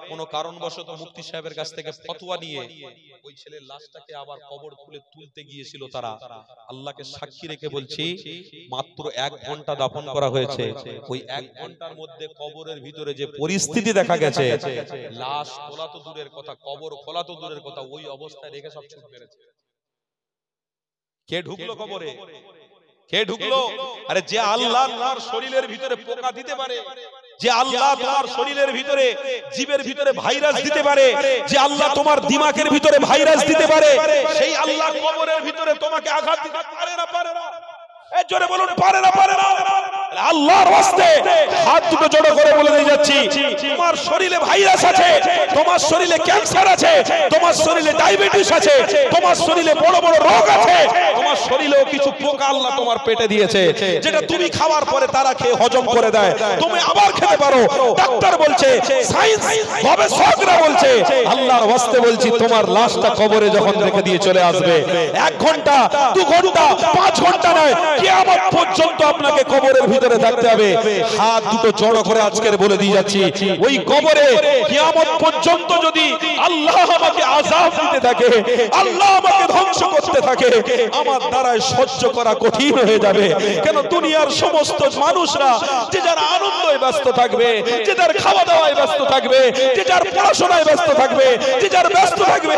কোনো কারণবশত মুফতি সাহেবের কাছ থেকে ফতোয়া নিয়ে ওই ছেলের লাশটাকে আবার কবর খুলে তুলতে গিয়েছিল তারা। আল্লাহকে সাক্ষী রেখে বলছি, মাত্র 1 ঘন্টা দাফন করা হয়েছে। ওই 1 ঘন্টার মধ্যে কবরের ভিতরে যে পরিস্থিতি দেখা গেছে, লাশ খোলা তো দূরের কথা, কবর খোলা তো দূরের কথা, ওই অবস্থায় রেখে সব ছুট মেরেছে। কে ঢুকলো কবরে? কে ঢুকলো? আরে যে আল্লাহ তার শরীরের ভিতরে পোকা দিতে পারে, যে আল্লাহ তোমার শরীরের ভিতরে জীবের ভিতরে ভাইরাস দিতে পারে, যে আল্লাহ তোমার দিমাগের ভিতরে ভাইরাস দিতে পারে, সেই আল্লাহ কবরের ভিতরে তোমাকে আঘাত দিতে পারে না? পারে না? এই জোরে বলুন, পারে না? পারে না? আল্লাহর ওয়াস্তে হাত দুটো জড়ো করে বলে দিয়ে যাচ্ছি, তোমার শরীরে ভাইরাস আছে, তোমার শরীরে ক্যান্সার আছে, তোমার শরীরে ডায়াবেটিস আছে, তোমার শরীরে বড় বড় রোগ আছে, তোমার শরীরেও কিছু পোকা আল্লাহ তোমার পেটে দিয়েছে, যেটা তুমি খাওয়ার পরে তারা খেয়ে হজম করে দেয়, তুমি আবার খেতে পারো। ডাক্তার বলছে, সায়েন্স গবেষকরা বলছে, আল্লাহর ওয়াস্তে বলছি, তোমার লাশটা কবরে যখন রেখে দিয়ে চলে আসবে, 1 ঘন্টা 2 ঘন্টা 5 ঘন্টা নয়, কিয়ামত পর্যন্ত আপনাকে কবরের ভিতরে থাকতে হবে। হাত দুটো জড়ো করে আজকের বলে দিয়ে যাচ্ছি, ওই কবরে কিয়ামত পর্যন্ত যদি আল্লাহ আমাকে আযাব দিতে থাকে, আল্লাহ আমাকে ধ্বংস করতে থাকে, আমার দ্বারা সহ্য করা কঠিন হয়ে যাবে। কেন দুনিয়ার সমস্ত মানুষরা যে যার আনন্দে ব্যস্ত থাকবে, যে যার খাওয়া দাওয়ায় ব্যস্ত থাকবে, যে যার পড়াশোনায় ব্যস্ত থাকবে, যে যার ব্যস্ত থাকবে,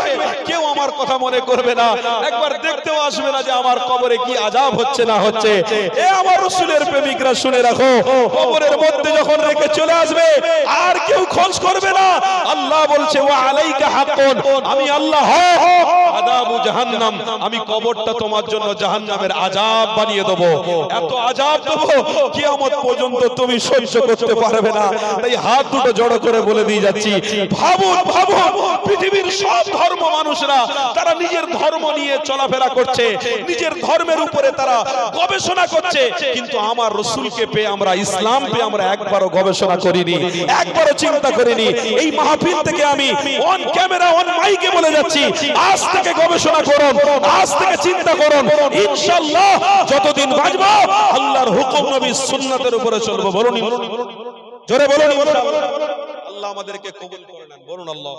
কেউ আমার কথা মনে করবে না, একবার দেখতেও আসবে না যে আমার কবরে কি আযাব হচ্ছে না হচ্ছে। এ আমার রাসূলের প্রেমিকরা শুনে রাখো, কবরের মধ্যে যখন রেখে চলে আসবে আর কেউ খোঁজ করবে না। আল্লাহ বলছে, ওয়া আলাইকা হাক্কুন, আমি আল্লাহ আযাবু জাহান্নাম, আমি কবরটা তোমার জন্য জাহান্নামের আযাব বানিয়ে দেব, এত আযাব দেব কিয়ামত পর্যন্ত তুমি সহ্য করতে পারবে না। তাই হাত দুটো জড়ো করে বলে দিয়ে যাচ্ছি, ভাবুন ভাবুন, পৃথিবীর সব ধর্ম মানুষরা তারা নিজের ধর্ম নিয়ে চলাফেরা করছে, নিজের ধর্মের উপরে তারা গবেষণা করছে, কিন্তু আমার রাসূলকে পেয়ে আমরা, ইসলাম পেয়ে আমরা একবারও গবেষণা করিনি, একবারও চিন্তা করিনি। এই মাহফিল থেকে আমি অন ক্যামেরা অন মাইকে বলে যাচ্ছি, আজ থেকে গবেষণা করুন, আজ থেকে চিন্তা করুন, ইনশাআল্লাহ যতদিন বাঁচবো আল্লাহর হুকুম নবীর সুন্নাতের উপরে চলবো। বলুন জোরে বলুন, আল্লাহ আমাদেরকে কবুল করে নেন। বলুন আল্লাহ।